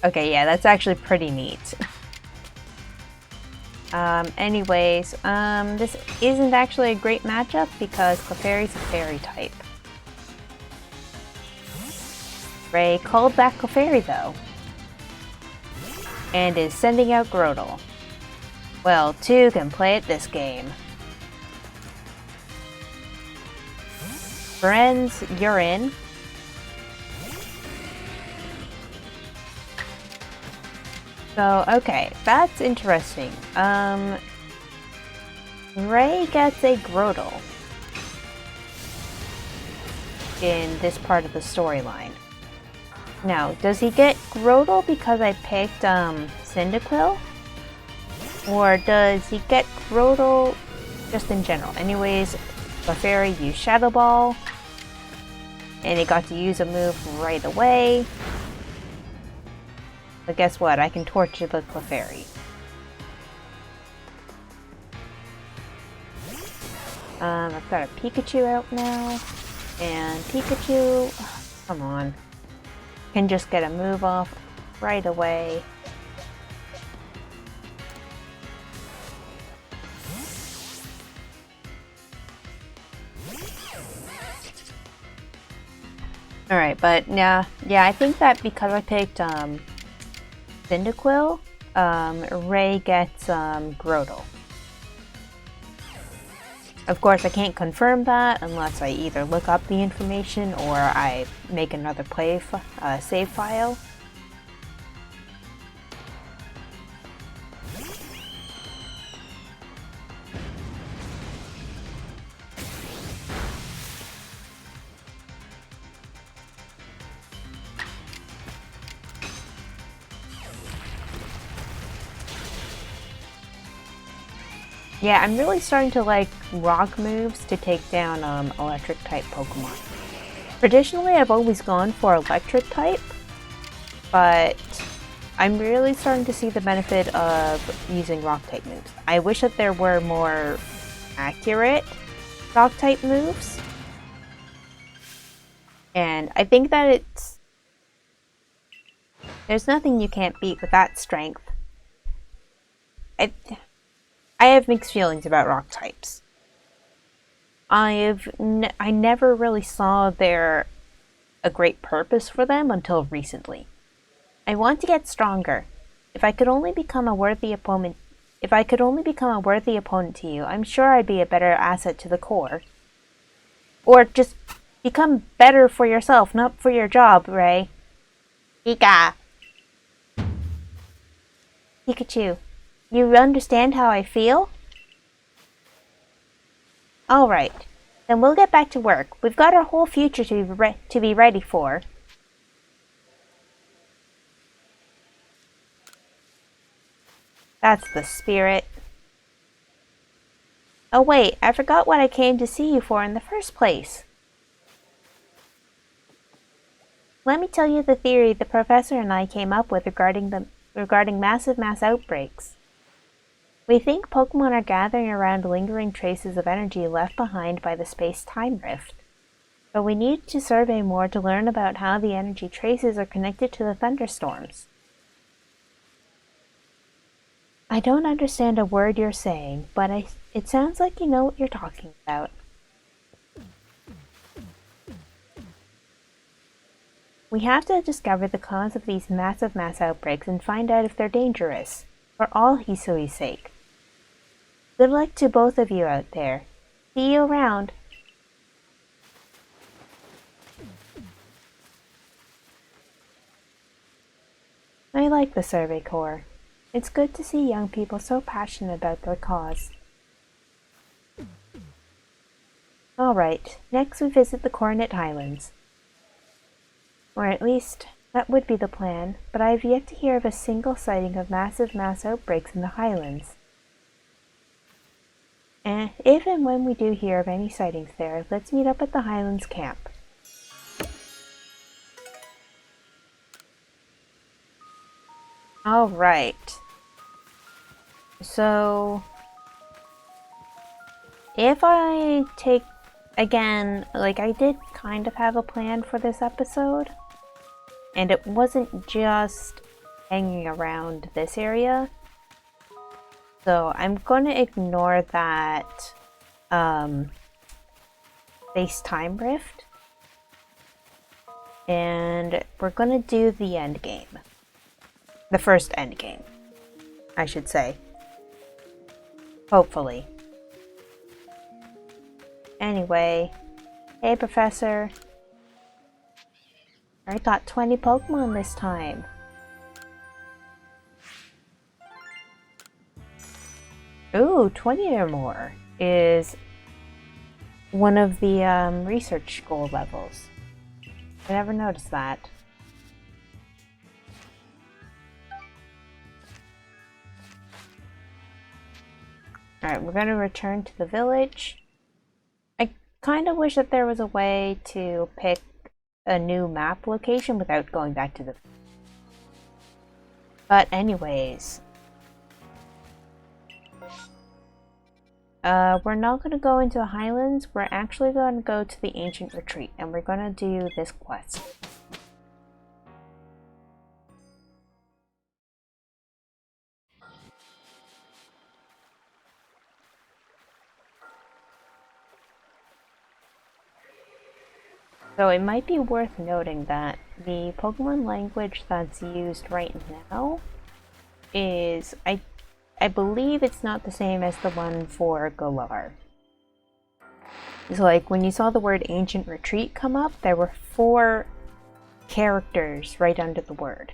[SPEAKER 1] Okay, yeah, that's actually pretty neat. Anyways, this isn't actually a great matchup because Clefairy's a fairy type. Ray called back Clefairy though, and is sending out Grotle. Well, two can play at this game. Friends, you're in. So, okay, that's interesting. Ray gets a Grotle in this part of the storyline. Now, does he get Grotle because I picked Cyndaquil? Or does he get Grotle just in general? Anyways, Clefairy used Shadow Ball, and he got to use a move right away. But guess what? I can torture the Clefairy. I've got a Pikachu out now. And Pikachu, come on, can just get a move off right away. Alright, but yeah, I think that because I picked Cyndaquil, Ray gets Grotle. Of course, I can't confirm that unless I either look up the information or I make another save file. Yeah, I'm really starting to like rock moves to take down electric type Pokemon. Traditionally, I've always gone for electric type, but I'm really starting to see the benefit of using rock type moves. I wish that there were more accurate rock type moves, and I think that there's nothing you can't beat with that strength. I have mixed feelings about rock types. I never really saw a great purpose for them until recently. I want to get stronger. If I could only become a worthy opponent to you, I'm sure I'd be a better asset to the core. Or just become better for yourself, not for your job, Ray. Pika! Pikachu. You understand how I feel? Alright, then we'll get back to work. We've got our whole future to be ready for. That's the spirit. Oh wait, I forgot what I came to see you for in the first place. Let me tell you the theory the professor and I came up with regarding massive mass outbreaks. We think Pokemon are gathering around lingering traces of energy left behind by the space-time rift. But we need to survey more to learn about how the energy traces are connected to the thunderstorms. I don't understand a word you're saying, but it sounds like you know what you're talking about. We have to discover the cause of these massive mass outbreaks and find out if they're dangerous, for all Hisui's sake. Good luck to both of you out there. See you around. I like the Survey Corps. It's good to see young people so passionate about their cause. Alright, next we visit the Coronet Highlands. Or at least, that would be the plan, but I have yet to hear of a single sighting of massive mass outbreaks in the Highlands. And if and when we do hear of any sightings there, let's meet up at the Highlands camp. Alright. So, if I take, again, like I did kind of have a plan for this episode, and it wasn't just hanging around this area. So I'm going to ignore that space-time rift. And we're going to do the end game. The first end game, I should say. Hopefully. Anyway, hey Professor. I got 20 Pokemon this time. Ooh, 20 or more is one of the research goal levels. I never noticed that. Alright, we're going to return to the village. I kind of wish that there was a way to pick a new map location without going back to the... But anyways, we're not going to go into the Highlands. We're actually going to go to the Ancient Retreat, and we're going to do this quest. So it might be worth noting that the Pokemon language that's used right now is, I believe it's not the same as the one for Galar. So like when you saw the word Ancient Retreat come up, there were 4 characters right under the word.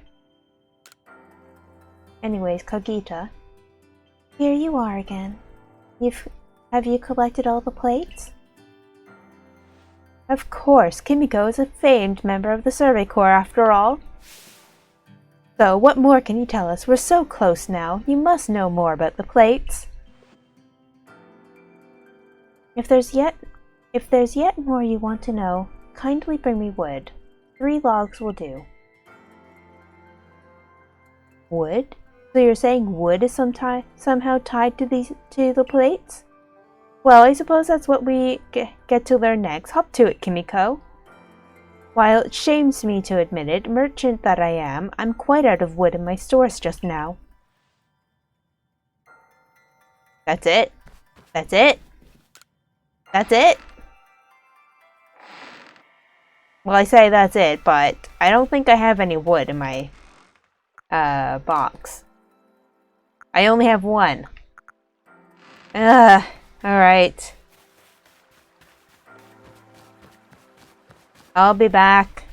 [SPEAKER 1] Anyways, Kagita. Here you are again. Have you collected all the plates? Of course, Kimiko is a famed member of the Survey Corps after all. So, what more can you tell us? We're so close now. You must know more about the plates. If there's yet more you want to know, kindly bring me wood. 3 logs will do. Wood? So you're saying wood is somehow tied to the plates? Well, I suppose that's what we get to learn next. Hop to it, Kimiko. While it shames me to admit it, merchant that I am, I'm quite out of wood in my stores just now. That's it? That's it? That's it? Well, I say that's it, but I don't think I have any wood in my box. I only have 1. Alright. I'll be back.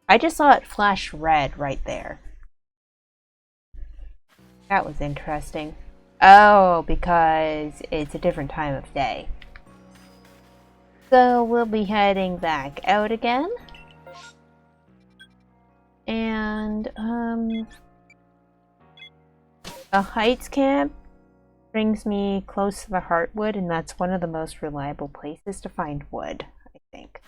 [SPEAKER 1] I just saw it flash red right there. That was interesting. Oh, because it's a different time of day. So we'll be heading back out again. And, a Heights camp brings me close to the Heartwood, and that's one of the most reliable places to find wood, I think.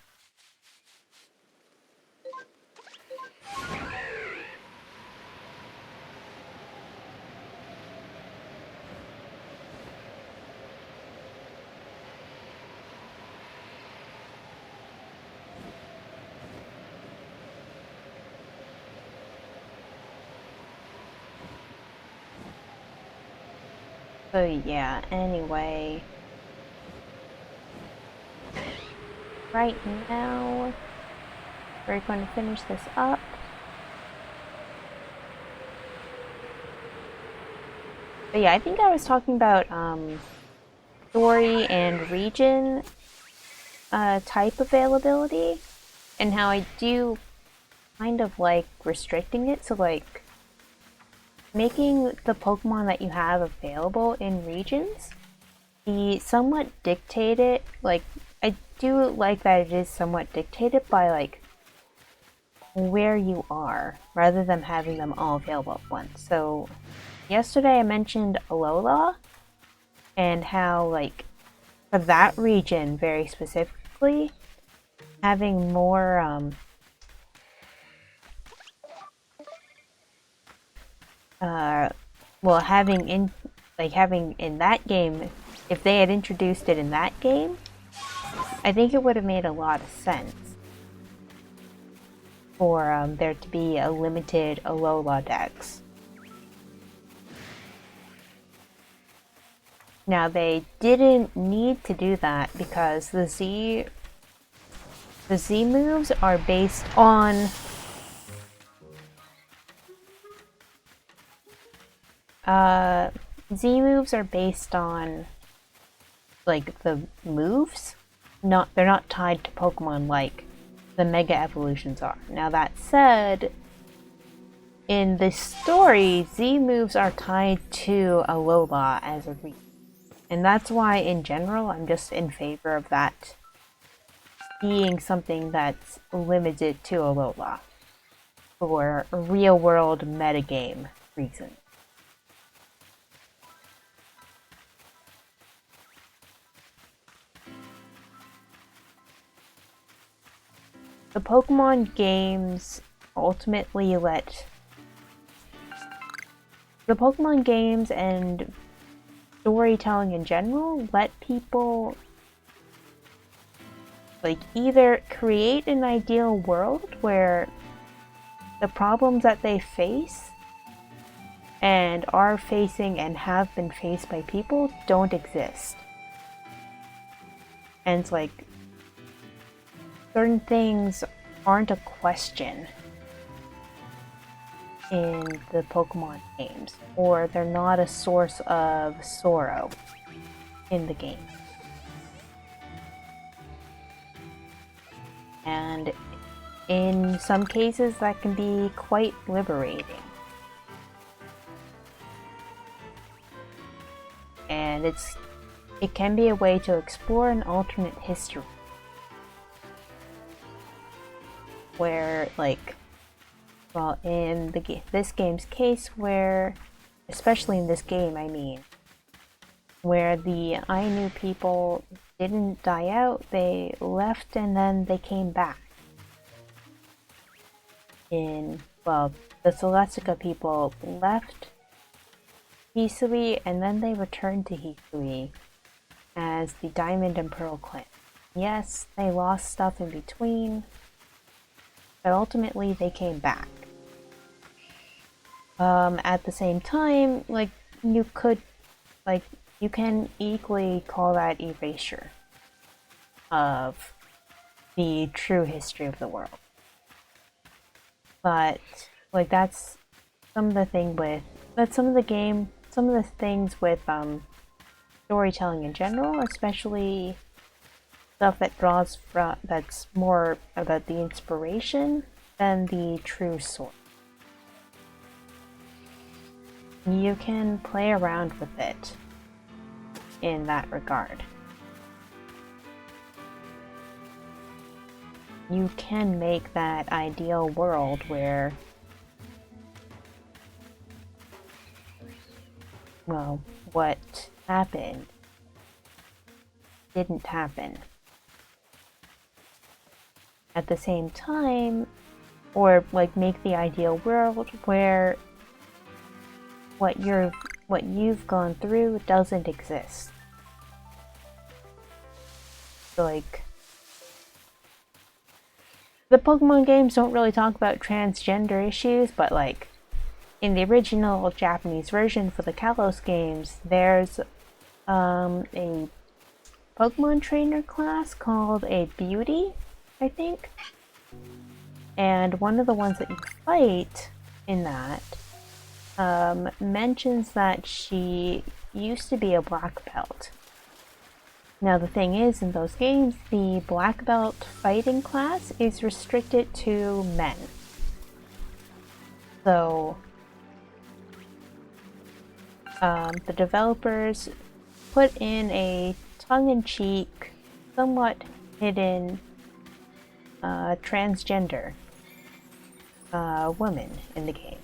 [SPEAKER 1] So yeah, anyway. Right now, we're going to finish this up. But yeah, I think I was talking about story and region type availability, and how I do kind of like restricting it, so like making the Pokemon that you have available in regions be somewhat dictated, like I do like that it is somewhat dictated by like where you are, rather than having them all available at once. So yesterday I mentioned Alola, and how like for that region very specifically, having more well, having in that game, if they had introduced it in that game, I think it would have made a lot of sense for there to be a limited Alola dex. Now they didn't need to do that because the Z moves are based on Z moves are based on like the moves, they're not tied to Pokemon like the Mega Evolutions are. Now that said, in the story, Z moves are tied to Alola as a reason. And that's why in general I'm just in favor of that being something that's limited to Alola for real world metagame reasons. the Pokemon games ultimately let the Pokemon games and storytelling in general let people like either create an ideal world where the problems that they face and are facing and have been faced by people don't exist. And it's like certain things aren't a question in the Pokemon games, or they're not a source of sorrow in the game. And in some cases that can be quite liberating. And it can be a way to explore an alternate history where, like, well, in this game's case, where, especially in this game, I mean, where the Ainu people didn't die out, they left and then they came back. Well, the Celestica people left Hisui and then they returned to Hisui as the Diamond and Pearl clan. Yes, they lost stuff in between, but ultimately they came back. At the same time, like, you can equally call that erasure of the true history of the world. But, like, that's some of the things with storytelling in general, especially stuff that that's more about the inspiration than the true source. You can play around with it in that regard. You can make that ideal world where, well, what happened didn't happen. At the same time, or like make the ideal world where what you've gone through doesn't exist. So, like, the Pokemon games don't really talk about transgender issues, but like in the original Japanese version for the Kalos games, there's a Pokemon trainer class called a Beauty, I think. And one of the ones that you fight in that mentions that she used to be a black belt. Now the thing is, in those games, the black belt fighting class is restricted to men. So the developers put in a tongue-in-cheek, somewhat hidden transgender woman in the game.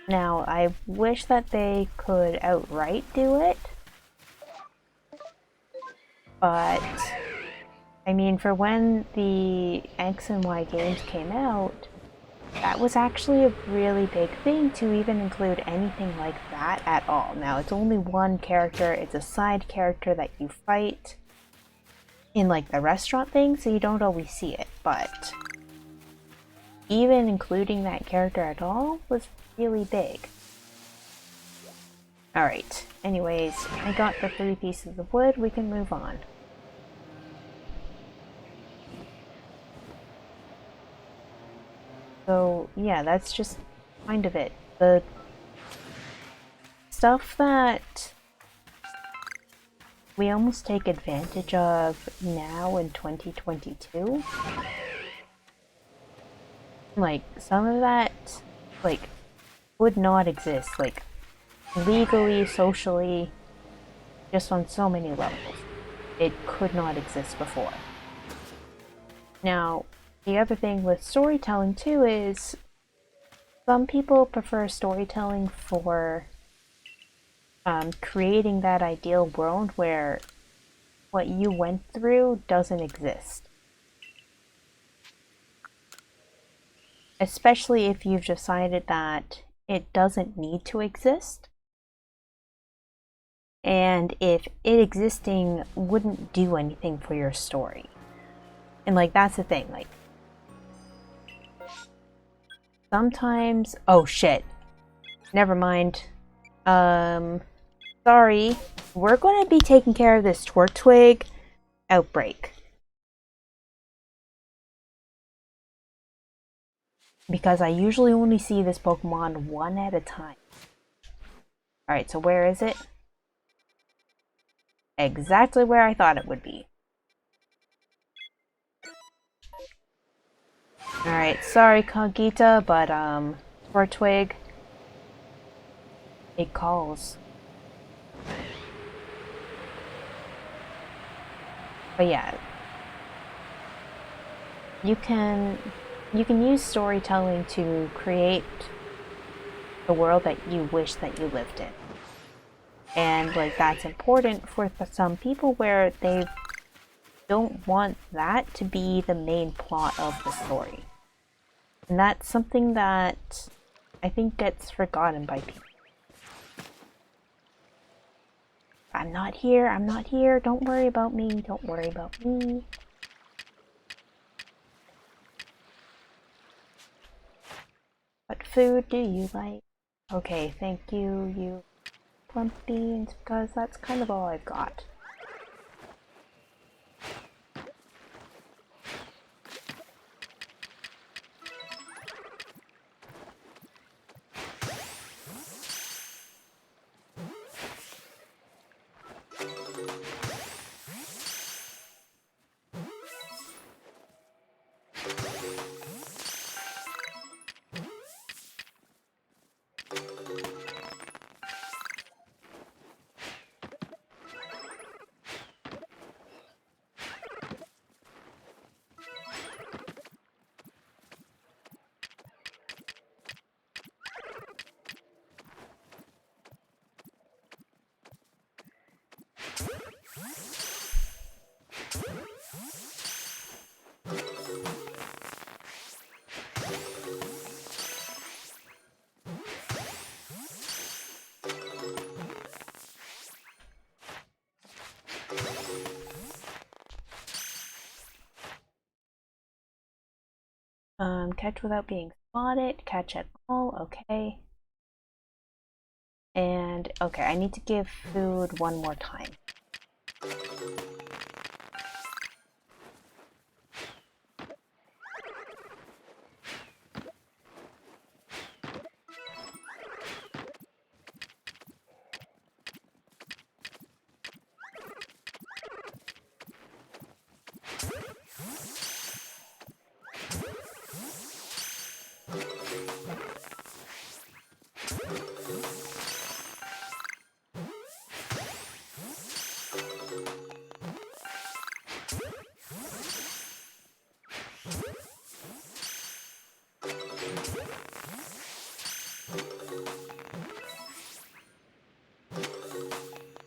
[SPEAKER 1] Now, I wish that they could outright do it, but I mean, for when the X and Y games came out, that was actually a really big thing to even include anything like that at all. Now, it's only one character, it's a side character that you fight in like the restaurant thing, so you don't always see it, but even including that character at all was really big. Alright, anyways, I got the 3 pieces of wood, we can move on. So yeah, that's just kind of it. The stuff that we almost take advantage of now in 2022, like some of that, like, would not exist, like legally, socially, just on so many levels. It could not exist before. Now, the other thing with storytelling too is some people prefer storytelling for creating that ideal world where what you went through doesn't exist. especially if you've decided that it doesn't need to exist, and if it existing wouldn't do anything for your story. And like, that's the thing, like, sometimes, oh shit, never mind. Sorry, we're going to be taking care of this Tortwig outbreak, because I usually only see this Pokemon one at a time. Alright, so where is it? Exactly where I thought it would be. Alright, sorry Kagita, but Tortwig, it calls. But yeah, you can use storytelling to create the world that you wish that you lived in. And like, that's important for some people where they don't want that to be the main plot of the story. And that's something that I think gets forgotten by people. I'm not here, don't worry about me, don't worry about me. What food do you like? Okay, thank you, you plump beans, because that's kind of all I've got. Catch without being spotted, catch at all, okay. And, okay, I need to give food one more time.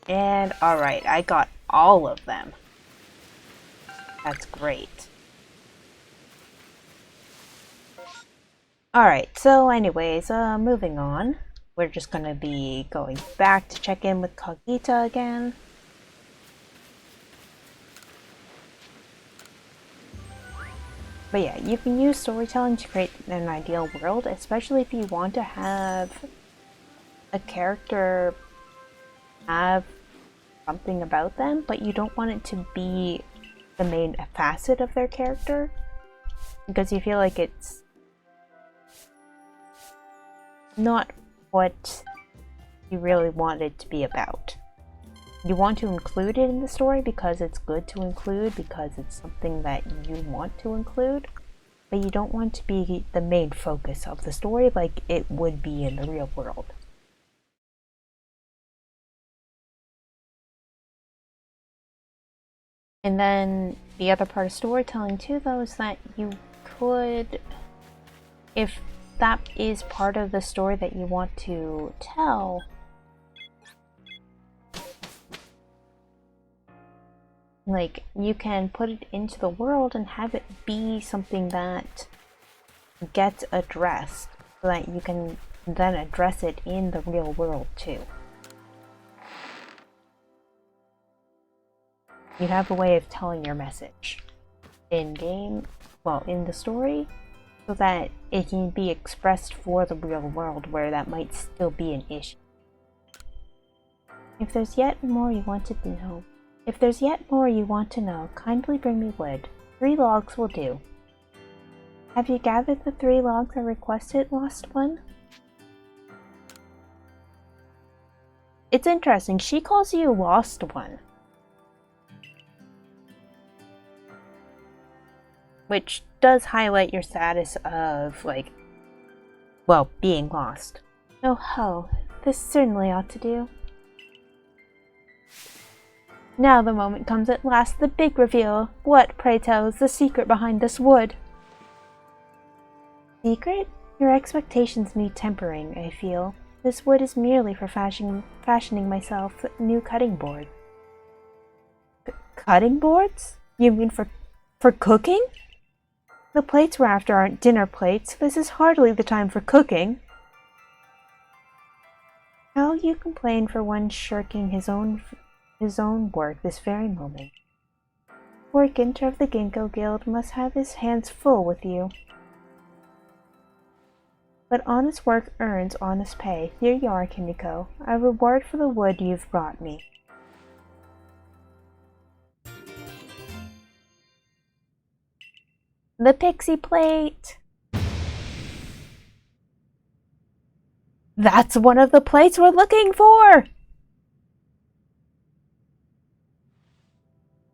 [SPEAKER 1] And alright, I got all of them. That's great. Alright, so anyways, moving on. We're just gonna be going back to check in with Kagita again. But yeah, you can use storytelling to create an ideal world, especially if you want to have a character have something about them, but you don't want it to be the main facet of their character, because you feel like it's not what you really want it to be about. You want to include it in the story because it's good to include, because it's something that you want to include, but you don't want to be the main focus of the story like it would be in the real world. And then the other part of storytelling too, though, is that you could, if that is part of the story that you want to tell, like, you can put it into the world and have it be something that gets addressed so that you can then address it in the real world too. You have a way of telling your message in game, well, in the story, so that it can be expressed for the real world where that might still be an issue. If there's yet more you want to know, kindly bring me wood. 3 logs will do. Have you gathered the 3 logs I requested, Lost One? It's interesting, she calls you Lost One. Which does highlight your status of, like, well, being lost. Oh ho, this certainly ought to do. Now the moment comes at last, the big reveal. What, pray tell, is the secret behind this wood? Secret? Your expectations need tempering, I feel. This wood is merely for fashioning myself a new cutting board. Cutting boards? You mean for cooking? The plates we're after aren't dinner plates. This is hardly the time for cooking. How you complain for one shirking his own work this very moment. Poor Ginter of the Ginkgo Guild must have his hands full with you. But honest work earns honest pay. Here you are, Kimiko, a reward for the wood you've brought me. The pixie plate! That's one of the plates we're looking for!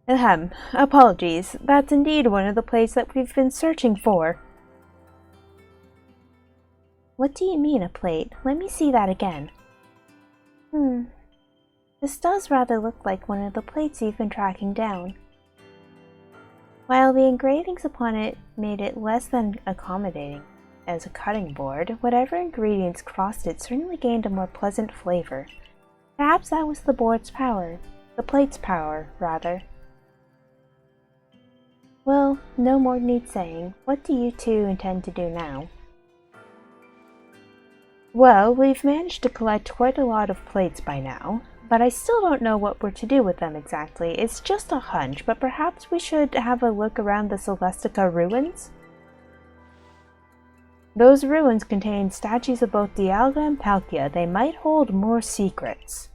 [SPEAKER 1] Ahem, apologies. That's indeed one of the plates that we've been searching for. What do you mean, a plate? Let me see that again. This does rather look like one of the plates you've been tracking down. While the engravings upon it made it less than accommodating as a cutting board, whatever ingredients crossed it certainly gained a more pleasant flavor. Perhaps that was the board's power. The plate's power, rather. Well, no more need saying. What do you two intend to do now? Well, we've managed to collect quite a lot of plates by now, but I still don't know what we're to do with them exactly. It's just a hunch, but perhaps we should have a look around the Celestica ruins? Those ruins contain statues of both Dialga and Palkia. They might hold more secrets.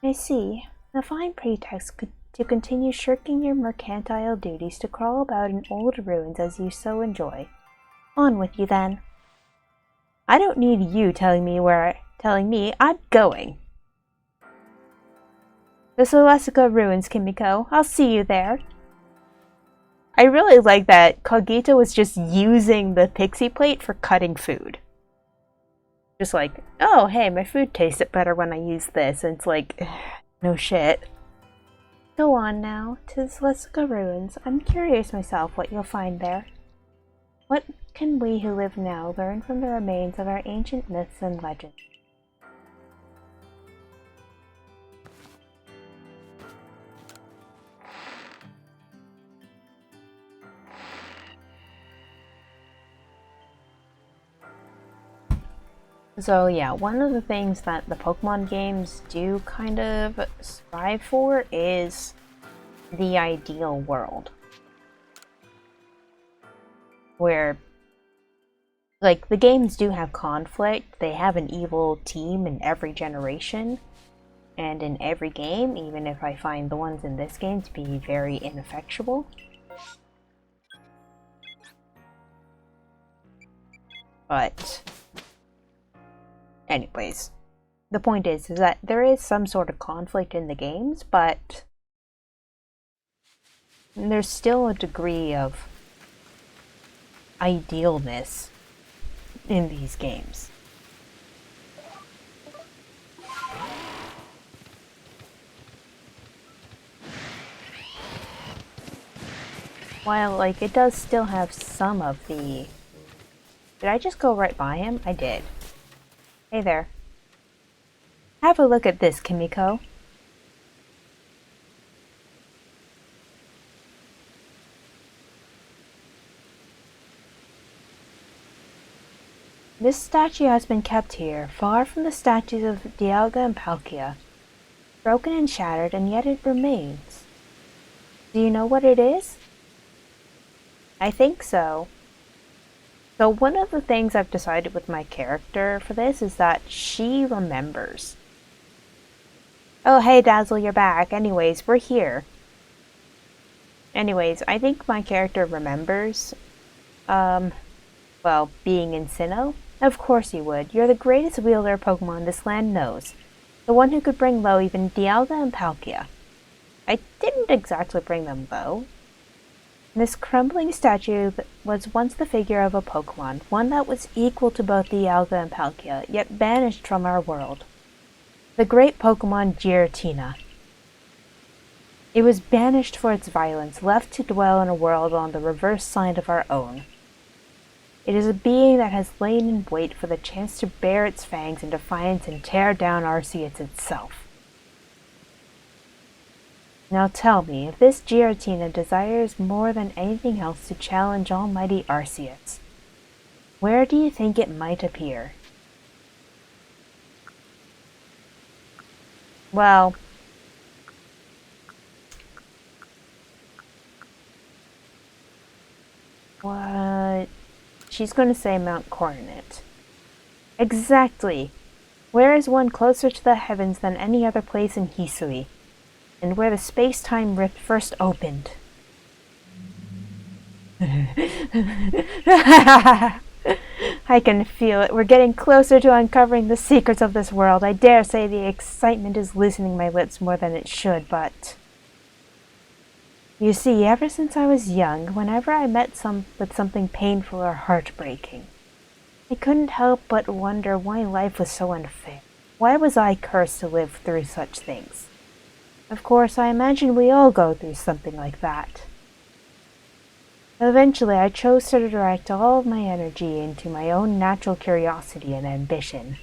[SPEAKER 1] I see. A fine pretext to continue shirking your mercantile duties to crawl about in old ruins as you so enjoy. On with you then. I don't need you telling me I'm going. The Celestica ruins, Kimiko. I'll see you there. I really like that Kogito was just using the pixie plate for cutting food. Just like, oh hey, my food tasted better when I use this. And it's like, no shit. Go on now, to the Celestica ruins. I'm curious myself what you'll find there. What can we who live now learn from the remains of our ancient myths and legends? So yeah, one of the things that the Pokemon games do kind of strive for is the ideal world. Where, like, the games do have conflict. They have an evil team in every generation and in every game, even if I find the ones in this game to be very ineffectual. But anyways, the point is that there is some sort of conflict in the games, but there's still a degree of idealness in these games. While, like, it does still have some of the... Did I just go right by him? I did. Hey there. Have a look at this, Kimiko. This statue has been kept here, far from the statues of Dialga and Palkia. Broken and shattered, and yet it remains. Do you know what it is? I think so. So one of the things I've decided with my character for this is that she remembers. Oh, hey Dazzle, you're back. Anyways, we're here. Anyways, I think my character remembers, well, being in Sinnoh. Of course you would. You're the greatest wielder Pokemon this land knows. The one who could bring low even Dialga and Palkia. I didn't exactly bring them low. This crumbling statue was once the figure of a Pokemon, one that was equal to both Dialga and Palkia, yet banished from our world. The great Pokemon Giratina. It was banished for its violence, left to dwell in a world on the reverse side of our own. It is a being that has lain in wait for the chance to bare its fangs in defiance and tear down Arceus itself. Now tell me, if this Giratina desires more than anything else to challenge almighty Arceus, where do you think it might appear? Well, what? She's going to say Mount Coronet. Exactly! Where is one closer to the heavens than any other place in Hisui? And where the space-time rift first opened. I can feel it. We're getting closer to uncovering the secrets of this world. I dare say the excitement is loosening my lips more than it should, but... You see, ever since I was young, whenever I met with something painful or heartbreaking, I couldn't help but wonder why life was so unfair. Why was I cursed to live through such things? Of course, I imagine we all go through something like that. Eventually, I chose to direct all of my energy into my own natural curiosity and ambition.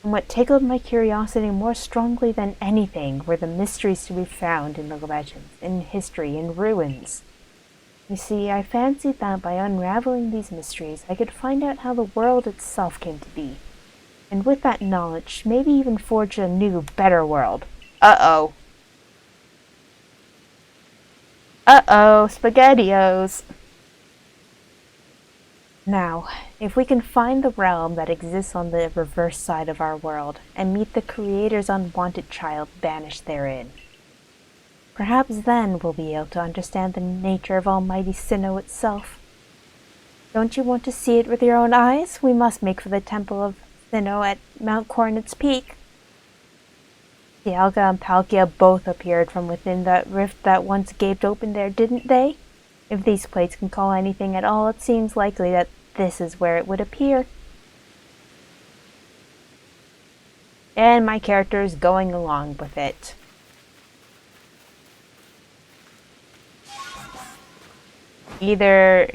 [SPEAKER 1] And what tickled my curiosity more strongly than anything were the mysteries to be found in the legends, in history, in ruins. You see, I fancied that by unraveling these mysteries, I could find out how the world itself came to be. And with that knowledge, maybe even forge a new, better world. Uh-oh. Uh-oh, SpaghettiOs. Now, if we can find the realm that exists on the reverse side of our world, and meet the Creator's unwanted child banished therein, perhaps then we'll be able to understand the nature of almighty Sinnoh itself. Don't you want to see it with your own eyes? We must make for the Temple of Sinnoh at Mount Coronet's peak. Dialga and Palkia both appeared from within that rift that once gaped open there, didn't they? If these plates can call anything at all, it seems likely that this is where it would appear. And my character is going along with it. Either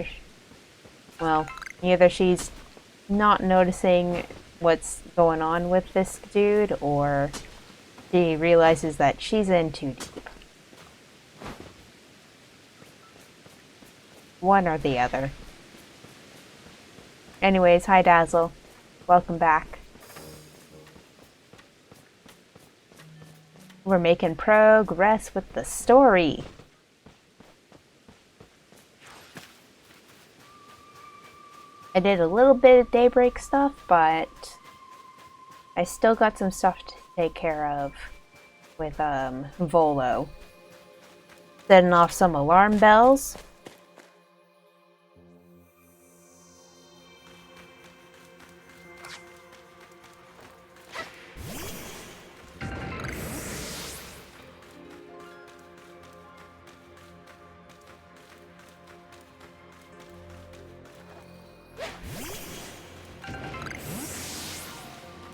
[SPEAKER 1] she's not noticing what's going on with this dude, or she realizes that she's in too deep. One or the other. Anyways, hi Dazzle. Welcome back. We're making progress with the story. I did a little bit of Daybreak stuff, but I still got some stuff to take care of with Volo. Setting off some alarm bells.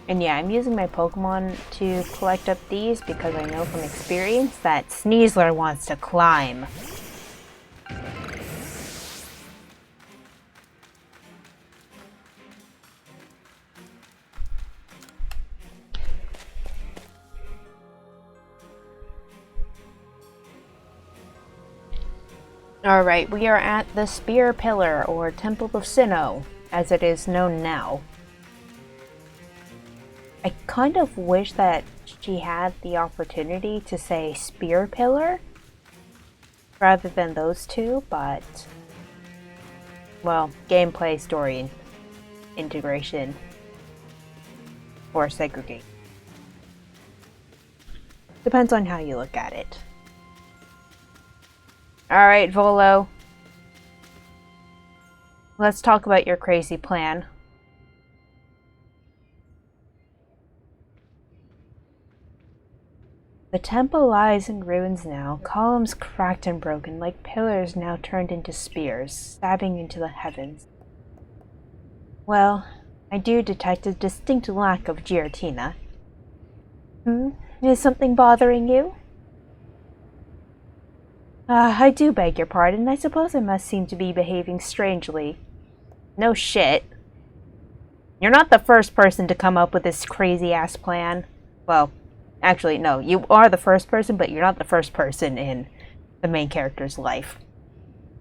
[SPEAKER 1] And yeah, I'm using my Pokemon to collect up these because I know from experience that Sneasler wants to climb. Alright, we are at the Spear Pillar, or Temple of Sinnoh. as it is known now. I kind of wish that she had the opportunity to say Spear Pillar rather than those two, but well, gameplay, story, integration, or segregate. Depends on how you look at it. Alright, Volo. Let's talk about your crazy plan. The temple lies in ruins now, columns cracked and broken, like pillars now turned into spears, stabbing into the heavens. Well, I do detect a distinct lack of Giratina. Is something bothering you? I do beg your pardon. I suppose I must seem to be behaving strangely. No shit. You're not the first person to come up with this crazy-ass plan. Well, actually, no. You are the first person, but you're not the first person in the main character's life.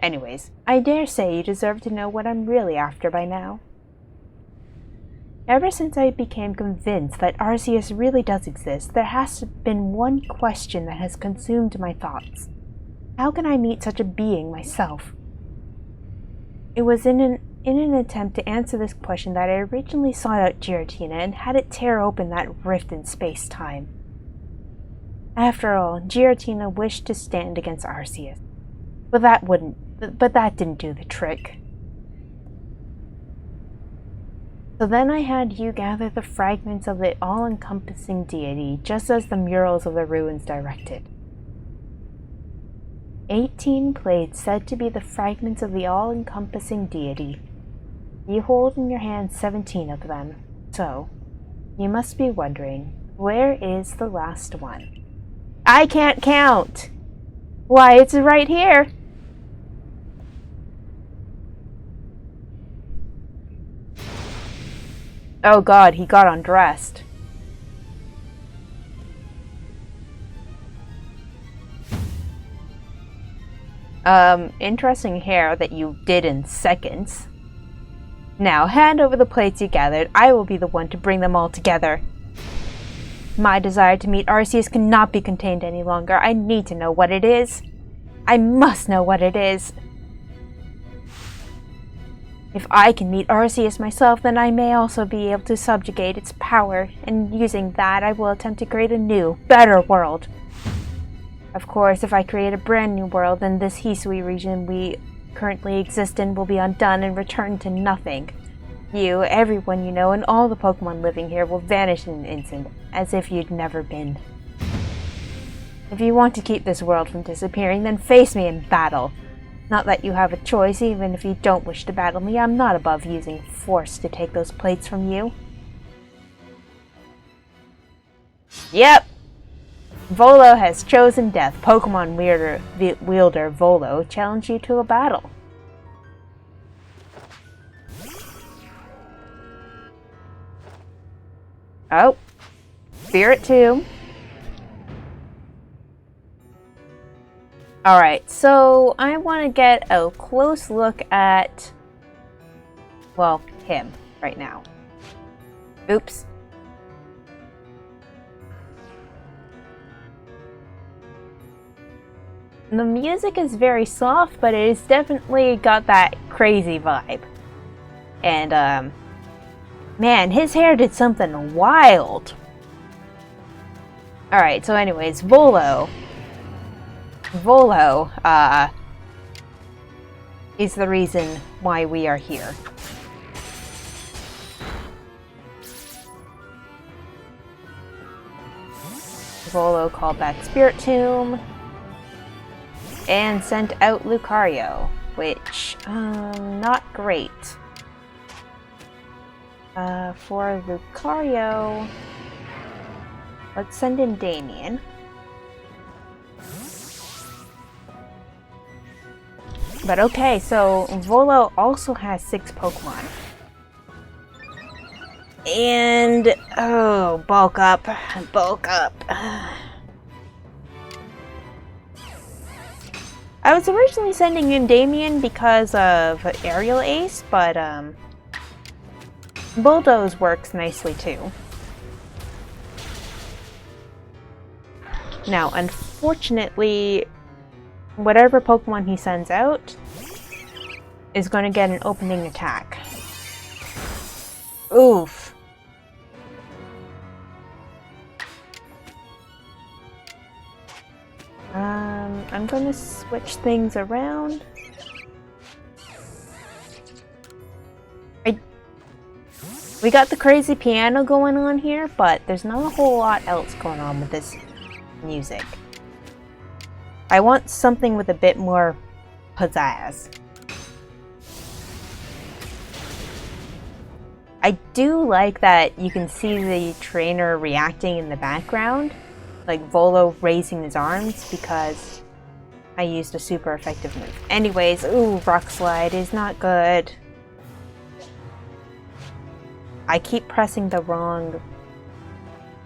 [SPEAKER 1] Anyways, I dare say you deserve to know what I'm really after by now. Ever since I became convinced that Arceus really does exist, there has been one question that has consumed my thoughts. How can I meet such a being myself? It was in an attempt to answer this question that I originally sought out Giratina and had it tear open that rift in space-time. After all, Giratina wished to stand against Arceus, but that didn't do the trick. So then I had you gather the fragments of the all-encompassing deity, just as the murals of the ruins directed. 18 plates said to be the fragments of the all-encompassing deity. You hold in your hand 17 of them, so you must be wondering, where is the last one? I can't count! Why, it's right here! Oh god, he got undressed. Interesting hair that you did in seconds. Now, hand over the plates you gathered. I will be the one to bring them all together. My desire to meet Arceus cannot be contained any longer. I need to know what it is. I must know what it is. If I can meet Arceus myself, then I may also be able to subjugate its power, and using that I will attempt to create a new, better world. Of course, if I create a brand new world, then this Hisui region we currently exist in will be undone and returned to nothing. You, everyone you know, and all the Pokemon living here will vanish in an instant, as if you'd never been. If you want to keep this world from disappearing, then face me in battle. Not that you have a choice, even if you don't wish to battle me. I'm not above using force to take those plates from you. Yep! Volo has chosen death. Pokemon wielder Volo challenged you to a battle. Oh. Spirit Tomb. Alright, so I want to get a close look at, well, him right now. Oops. The music is very soft, but it has definitely got that crazy vibe. And, man, his hair did something wild. Alright, so anyways, Volo, is the reason why we are here. Volo called back Spirit Tomb and sent out Lucario, which, not great. For Lucario, let's send in Damien. But okay, so Volo also has 6 Pokemon. And, oh, bulk up. I was originally sending in Damien because of Aerial Ace, but, Bulldoze works nicely too. Now, unfortunately, whatever Pokemon he sends out is going to get an opening attack. Oof. I'm going to switch things around. We got the crazy piano going on here, but there's not a whole lot else going on with this music. I want something with a bit more pizzazz. I do like that you can see the trainer reacting in the background, like Volo raising his arms, because I used a super effective move. Anyways, ooh, Rock Slide is not good. I keep pressing the wrong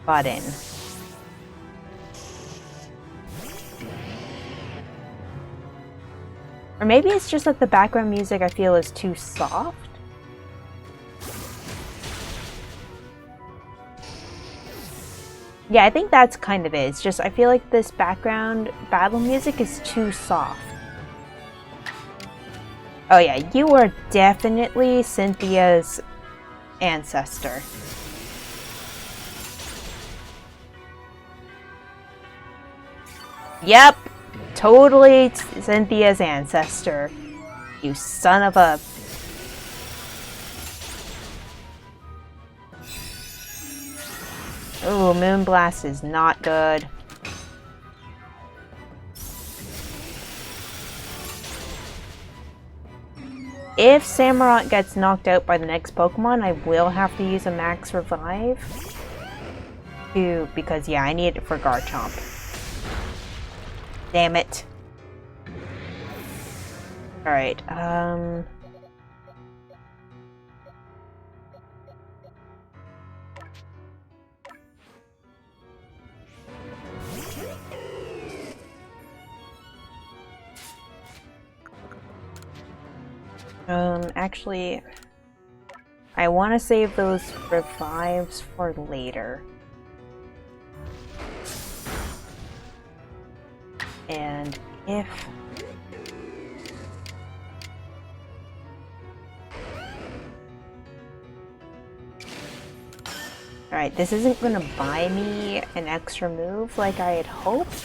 [SPEAKER 1] button. Or maybe it's just that the background music I feel is too soft. Yeah, I think that's kind of it. It's just I feel like this background battle music is too soft. Oh yeah, you are definitely Cynthia's ancestor. Yep, totally Cynthia's ancestor. You son of a... Ooh, Moonblast is not good. If Samurott gets knocked out by the next Pokemon, I will have to use a Max Revive. Because yeah, I need it for Garchomp. Damn it. Alright, actually, I want to save those revives for later. And if... Alright, this isn't going to buy me an extra move like I had hoped.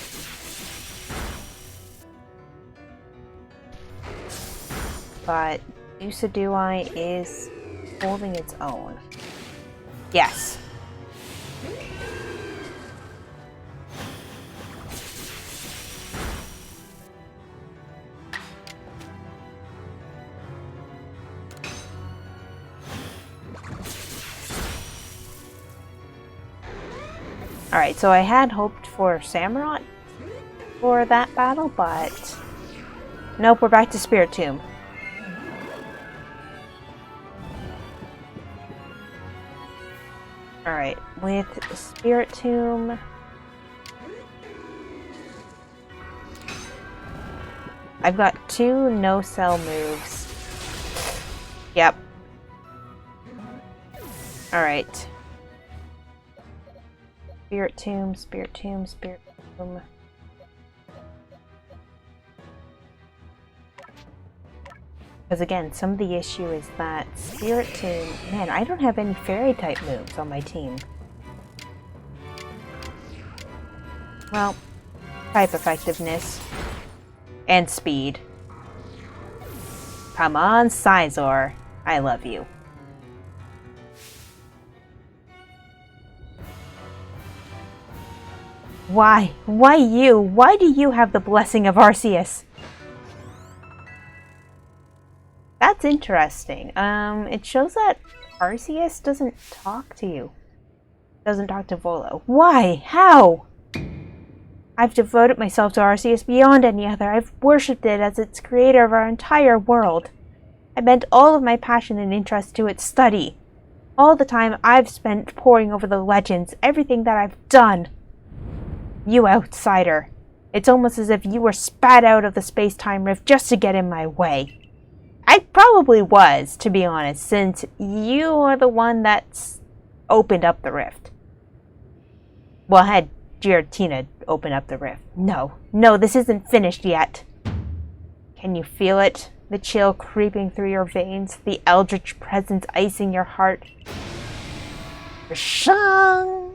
[SPEAKER 1] But Usadui is holding its own. Yes. Alright, so I had hoped for Samurott for that battle, but nope, we're back to Spirit Tomb. Alright, with Spirit Tomb, I've got 2 no-cell moves. Yep. Alright. Spirit Tomb, Spirit Tomb, Spirit Tomb. Because again, some of the issue is that Spirit Tomb... Man, I don't have any Fairy-type moves on my team. Well, type effectiveness. And speed. Come on, Scizor. I love you. Why? Why you? Why do you have the blessing of Arceus? That's interesting. It shows that Arceus doesn't talk to you. Doesn't talk to Volo. Why? How? I've devoted myself to Arceus beyond any other. I've worshipped it as its creator of our entire world. I bent all of my passion and interest to its study. All the time I've spent poring over the legends, everything that I've done. You outsider. It's almost as if you were spat out of the space-time rift just to get in my way. I probably was, to be honest, since you are the one that's opened up the rift. Well, I had Giratina open up the rift. No, this isn't finished yet. Can you feel it? The chill creeping through your veins, the eldritch presence icing your heart. Shang!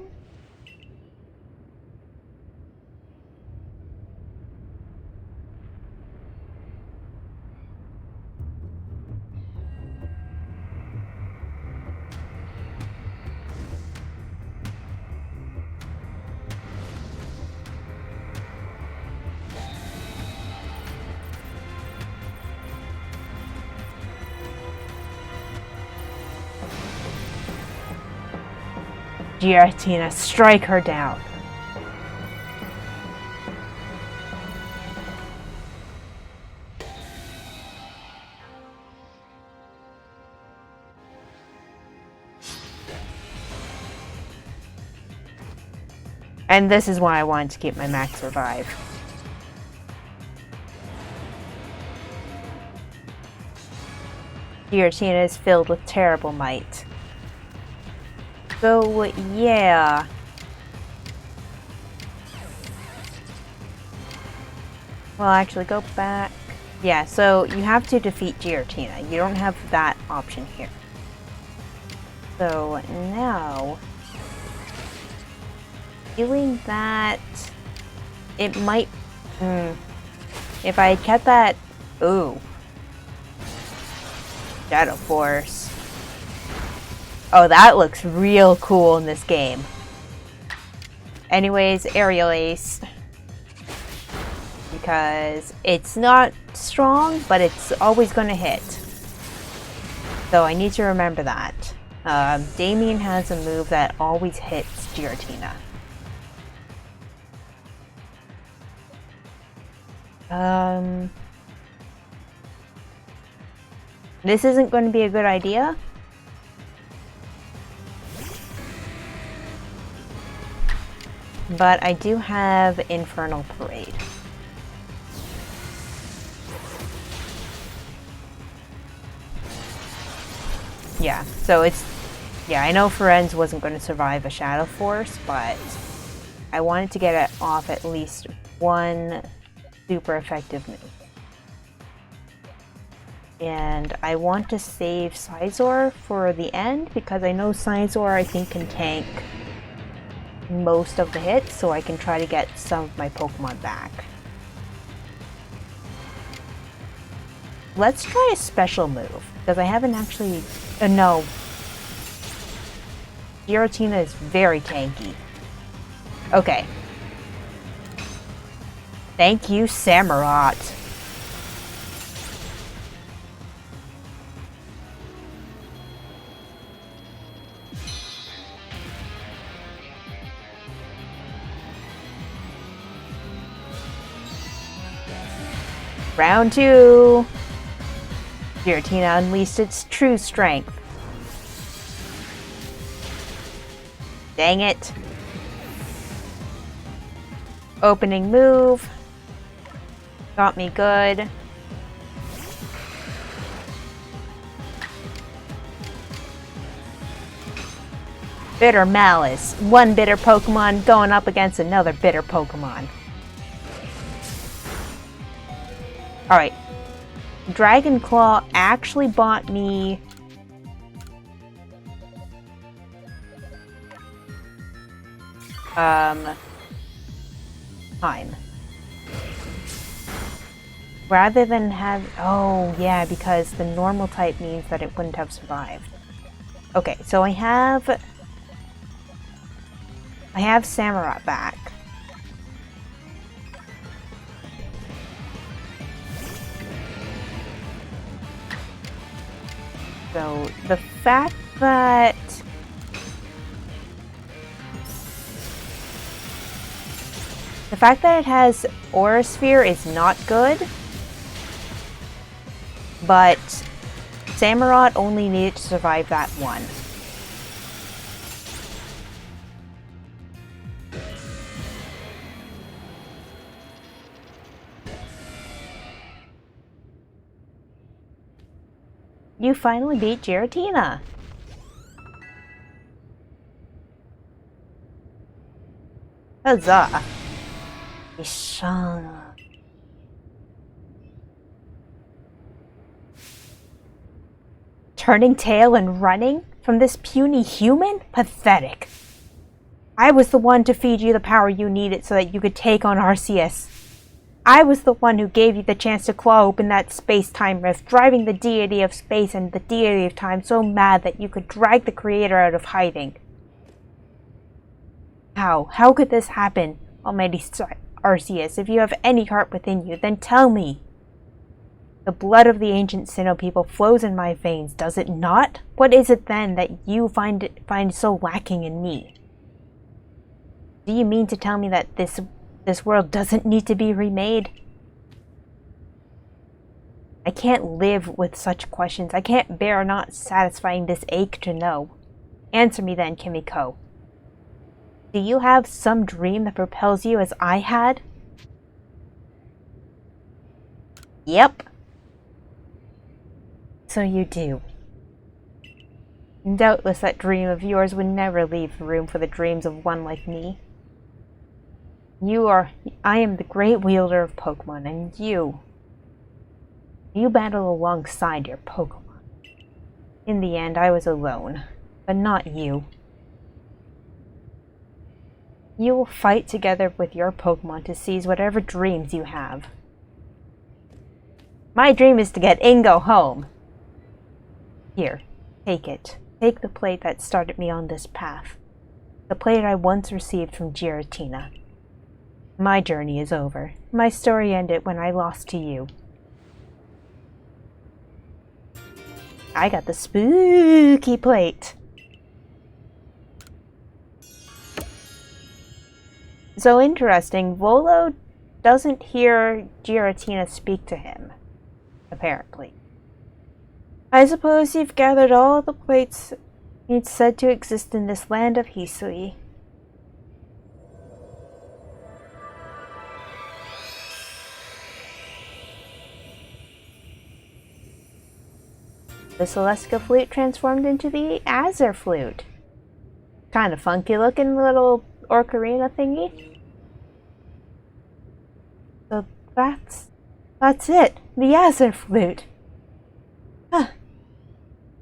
[SPEAKER 1] Giratina, strike her down. And this is why I wanted to keep my max revive. Giratina is filled with terrible might. So, yeah. Well, actually, go back. Yeah, so you have to defeat Giratina. You don't have that option here. So, now... Feeling that... It might... If I had kept that... Ooh. Shadow Force. Oh, that looks real cool in this game. Anyways, Aerial Ace. Because it's not strong, but it's always going to hit. So I need to remember that. Damien has a move that always hits Giratina. This isn't going to be a good idea. But I do have Infernal Parade. Yeah, so it's... Yeah, I know Ferenz wasn't going to survive a Shadow Force, but I wanted to get it off at least one super effective move. And I want to save Scizor for the end, because I know Scizor, I think, can tank most of the hits, so I can try to get some of my Pokemon back. Let's try a special move, because I haven't actually... no. Giratina is very tanky. Okay. Thank you, Samurott. Round 2. Giratina unleashed its true strength. Dang it. Opening move. Got me good. Bitter Malice. One bitter Pokemon going up against another bitter Pokemon. Alright. Dragon Claw actually bought me... time. Rather than have... Oh, yeah, because the normal type means that it wouldn't have survived. Okay, so I have Samurott back. So, the fact that... The fact that it has Aura Sphere is not good, but Samurott only needed to survive that one. You finally beat Giratina! Huzzah! Ishana. Turning tail and running from this puny human? Pathetic. I was the one to feed you the power you needed so that you could take on Arceus. I was the one who gave you the chance to claw open that space-time rift, driving the deity of space and the deity of time so mad that you could drag the creator out of hiding. How? How could this happen, almighty Arceus? If you have any heart within you, then tell me. The blood of the ancient Sinnoh people flows in my veins, does it not? What is it then that you find so lacking in me? Do you mean to tell me that this world doesn't need to be remade? I can't live with such questions. I can't bear not satisfying this ache to know. Answer me then, Kimiko. Do you have some dream that propels you as I had? Yep. So you do. Doubtless that dream of yours would never leave room for the dreams of one like me. I am the great wielder of Pokemon, and you battle alongside your Pokemon. In the end, I was alone, but not you. You will fight together with your Pokemon to seize whatever dreams you have. My dream is to get Ingo home. Here, take it. Take the plate that started me on this path. The plate I once received from Giratina. My journey is over. My story ended when I lost to you. I got the spooky plate. So interesting, Volo doesn't hear Giratina speak to him, apparently. I suppose you've gathered all the plates it's said to exist in this land of Hisui. The Celestica flute transformed into the Azure flute. Kind of funky looking little ocarina thingy. So that's it. The Azure flute. Huh.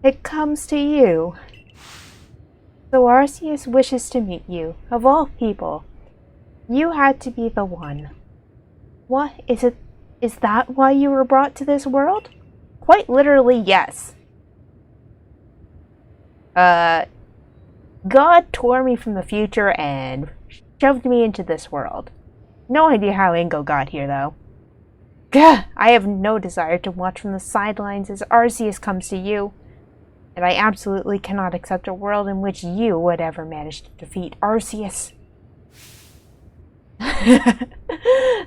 [SPEAKER 1] It comes to you. So Arceus wishes to meet you, of all people. You had to be the one. What is it? Is that why you were brought to this world? Quite literally, yes. God tore me from the future and shoved me into this world. No idea how Ingo got here, though. Gah! I have no desire to watch from the sidelines as Arceus comes to you. And I absolutely cannot accept a world in which you would ever manage to defeat Arceus.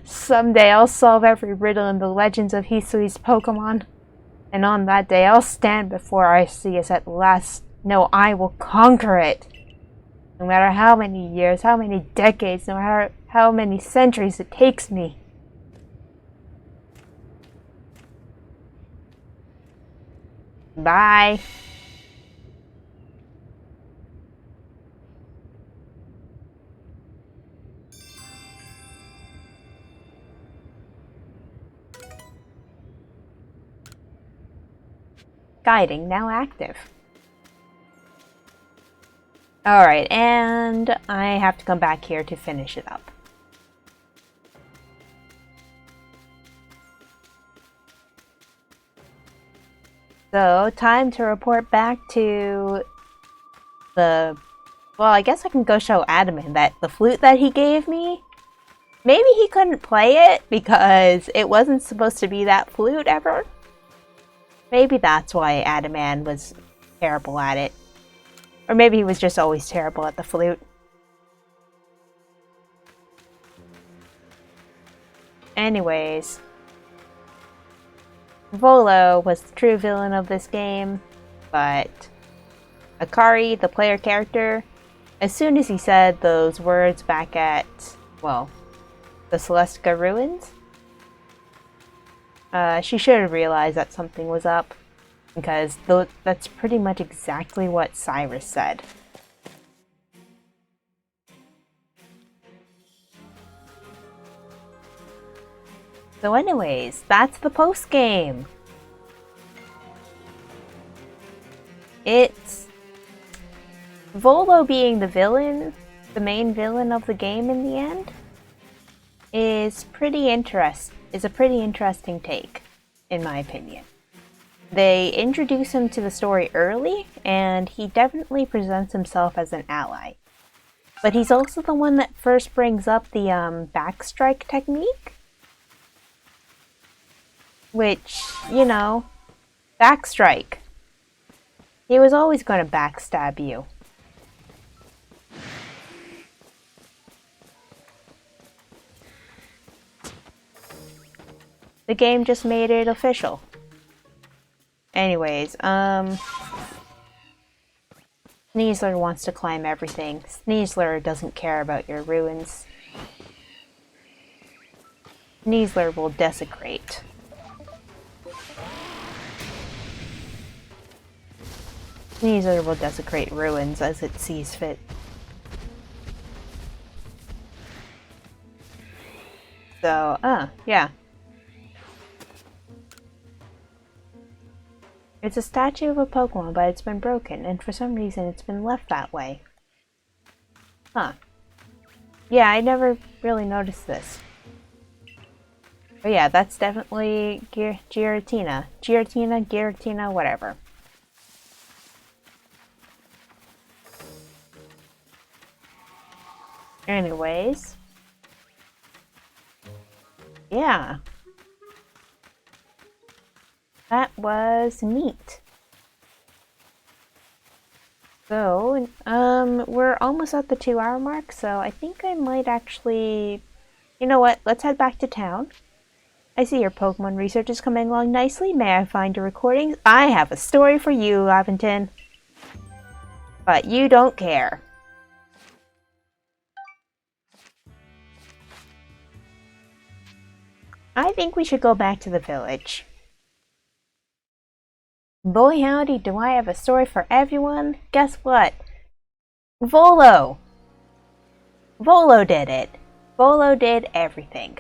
[SPEAKER 1] Someday I'll solve every riddle in the legends of Hisui's Pokemon. And on that day I'll stand before Arceus at last. No, I will conquer it. No matter how many years, how many decades, no matter how many centuries it takes me. Bye. Guiding now active. Alright, and I have to come back here to finish it up. So, time to report back to the... Well, I guess I can go show Adaman that the flute that he gave me, maybe he couldn't play it because it wasn't supposed to be that flute ever. Maybe that's why Adaman was terrible at it. Or maybe he was just always terrible at the flute. Anyways. Volo was the true villain of this game, but Akari, the player character, as soon as he said those words back at, well, the Celestica ruins, she should have realized that something was up. Because that's pretty much exactly what Cyrus said. So anyways, that's the post-game. It's Volo being the villain, the main villain of the game in the end, is a pretty interesting take, in my opinion. They introduce him to the story early, and he definitely presents himself as an ally. But he's also the one that first brings up the backstrike technique. Which, you know, backstrike. He was always going to backstab you. The game just made it official. Anyways, Sneasler wants to climb everything. Sneasler doesn't care about your ruins. Sneasler will desecrate. Sneasler will desecrate ruins as it sees fit. So, yeah. It's a statue of a Pokemon, but it's been broken, and for some reason it's been left that way. Huh. Yeah, I never really noticed this. But yeah, that's definitely Giratina. Giratina, whatever. Anyways. Yeah. That was neat. So, we're almost at the 2-hour mark, so I think I might actually... You know what? Let's head back to town. I see your Pokemon research is coming along nicely. May I find your recordings? I have a story for you, Laventon. But you don't care. I think we should go back to the village. Boy howdy, do I have a story for everyone. Guess what? Volo! Volo did it. Volo did everything.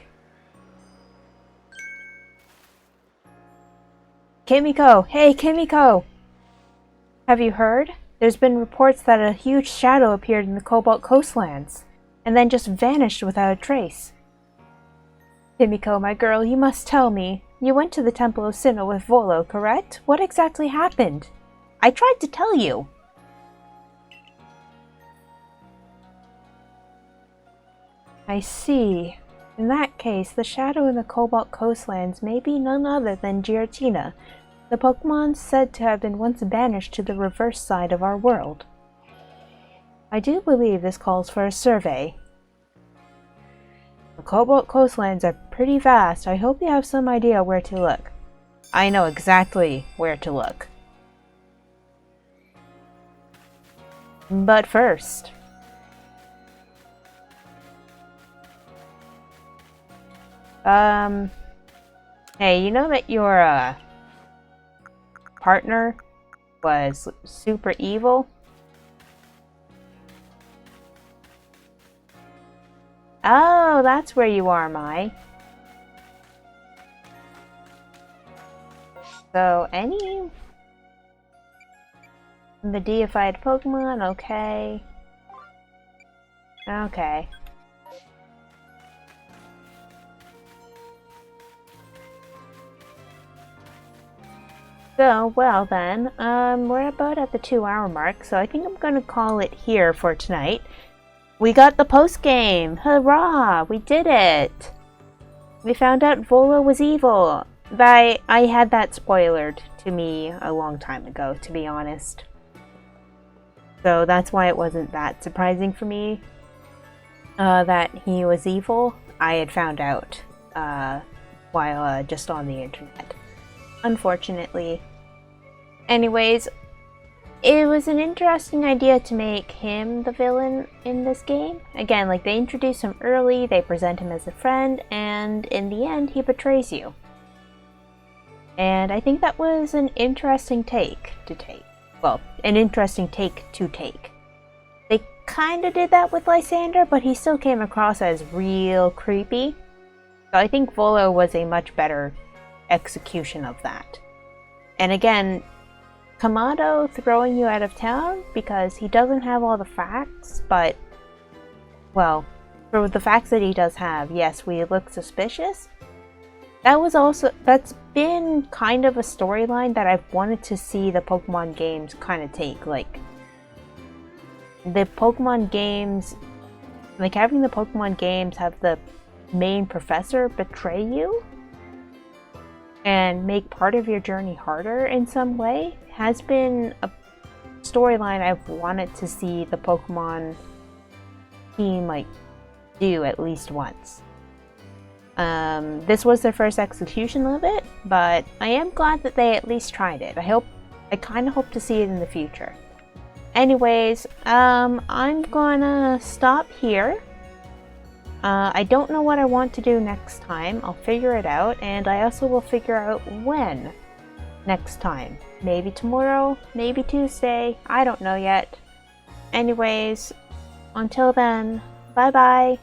[SPEAKER 1] Kimiko! Hey, Kimiko! Have you heard? There's been reports that a huge shadow appeared in the Cobalt Coastlands, and then just vanished without a trace. Kimiko, my girl, you must tell me. You went to the Temple of Sinnoh with Volo, correct? What exactly happened? I tried to tell you. I see. In that case, the shadow in the Cobalt Coastlands may be none other than Giratina, the Pokemon said to have been once banished to the reverse side of our world. I do believe this calls for a survey. The Cobalt Coastlands are pretty vast. I hope you have some idea where to look. I know exactly where to look. But first... Hey, you know that your, partner was super evil? Oh, that's where you are, Mai. So, any... The deified Pokemon, okay. Okay. So, well then, we're about at the 2-hour mark, so I think I'm gonna call it here for tonight. We got the post-game! Hurrah! We did it! We found out Volo was evil. I had that spoilered to me a long time ago, to be honest. So that's why it wasn't that surprising for me that he was evil. I had found out while just on the internet. Unfortunately. Anyways, it was an interesting idea to make him the villain in this game. Again, like, they introduce him early, they present him as a friend, and in the end, he betrays you. And I think that was an interesting take to take. Well, an interesting take to take. They kind of did that with Lysander, but he still came across as real creepy. So I think Volo was a much better execution of that. And again, Kamado throwing you out of town because he doesn't have all the facts, but, well, for the facts that he does have, yes, we look suspicious. That's been kind of a storyline that I've wanted to see the Pokemon games kind of take. Like, the Pokemon games, like having the Pokemon games have the main professor betray you and make part of your journey harder in some way has been a storyline I've wanted to see the Pokemon team like do at least once. This was their first execution of it, but I am glad that they at least tried it. I kind of hope to see it in the future. Anyways, I'm gonna stop here. I don't know what I want to do next time. I'll figure it out, and I also will figure out when next time. Maybe tomorrow, maybe Tuesday, I don't know yet. Anyways, until then, bye bye!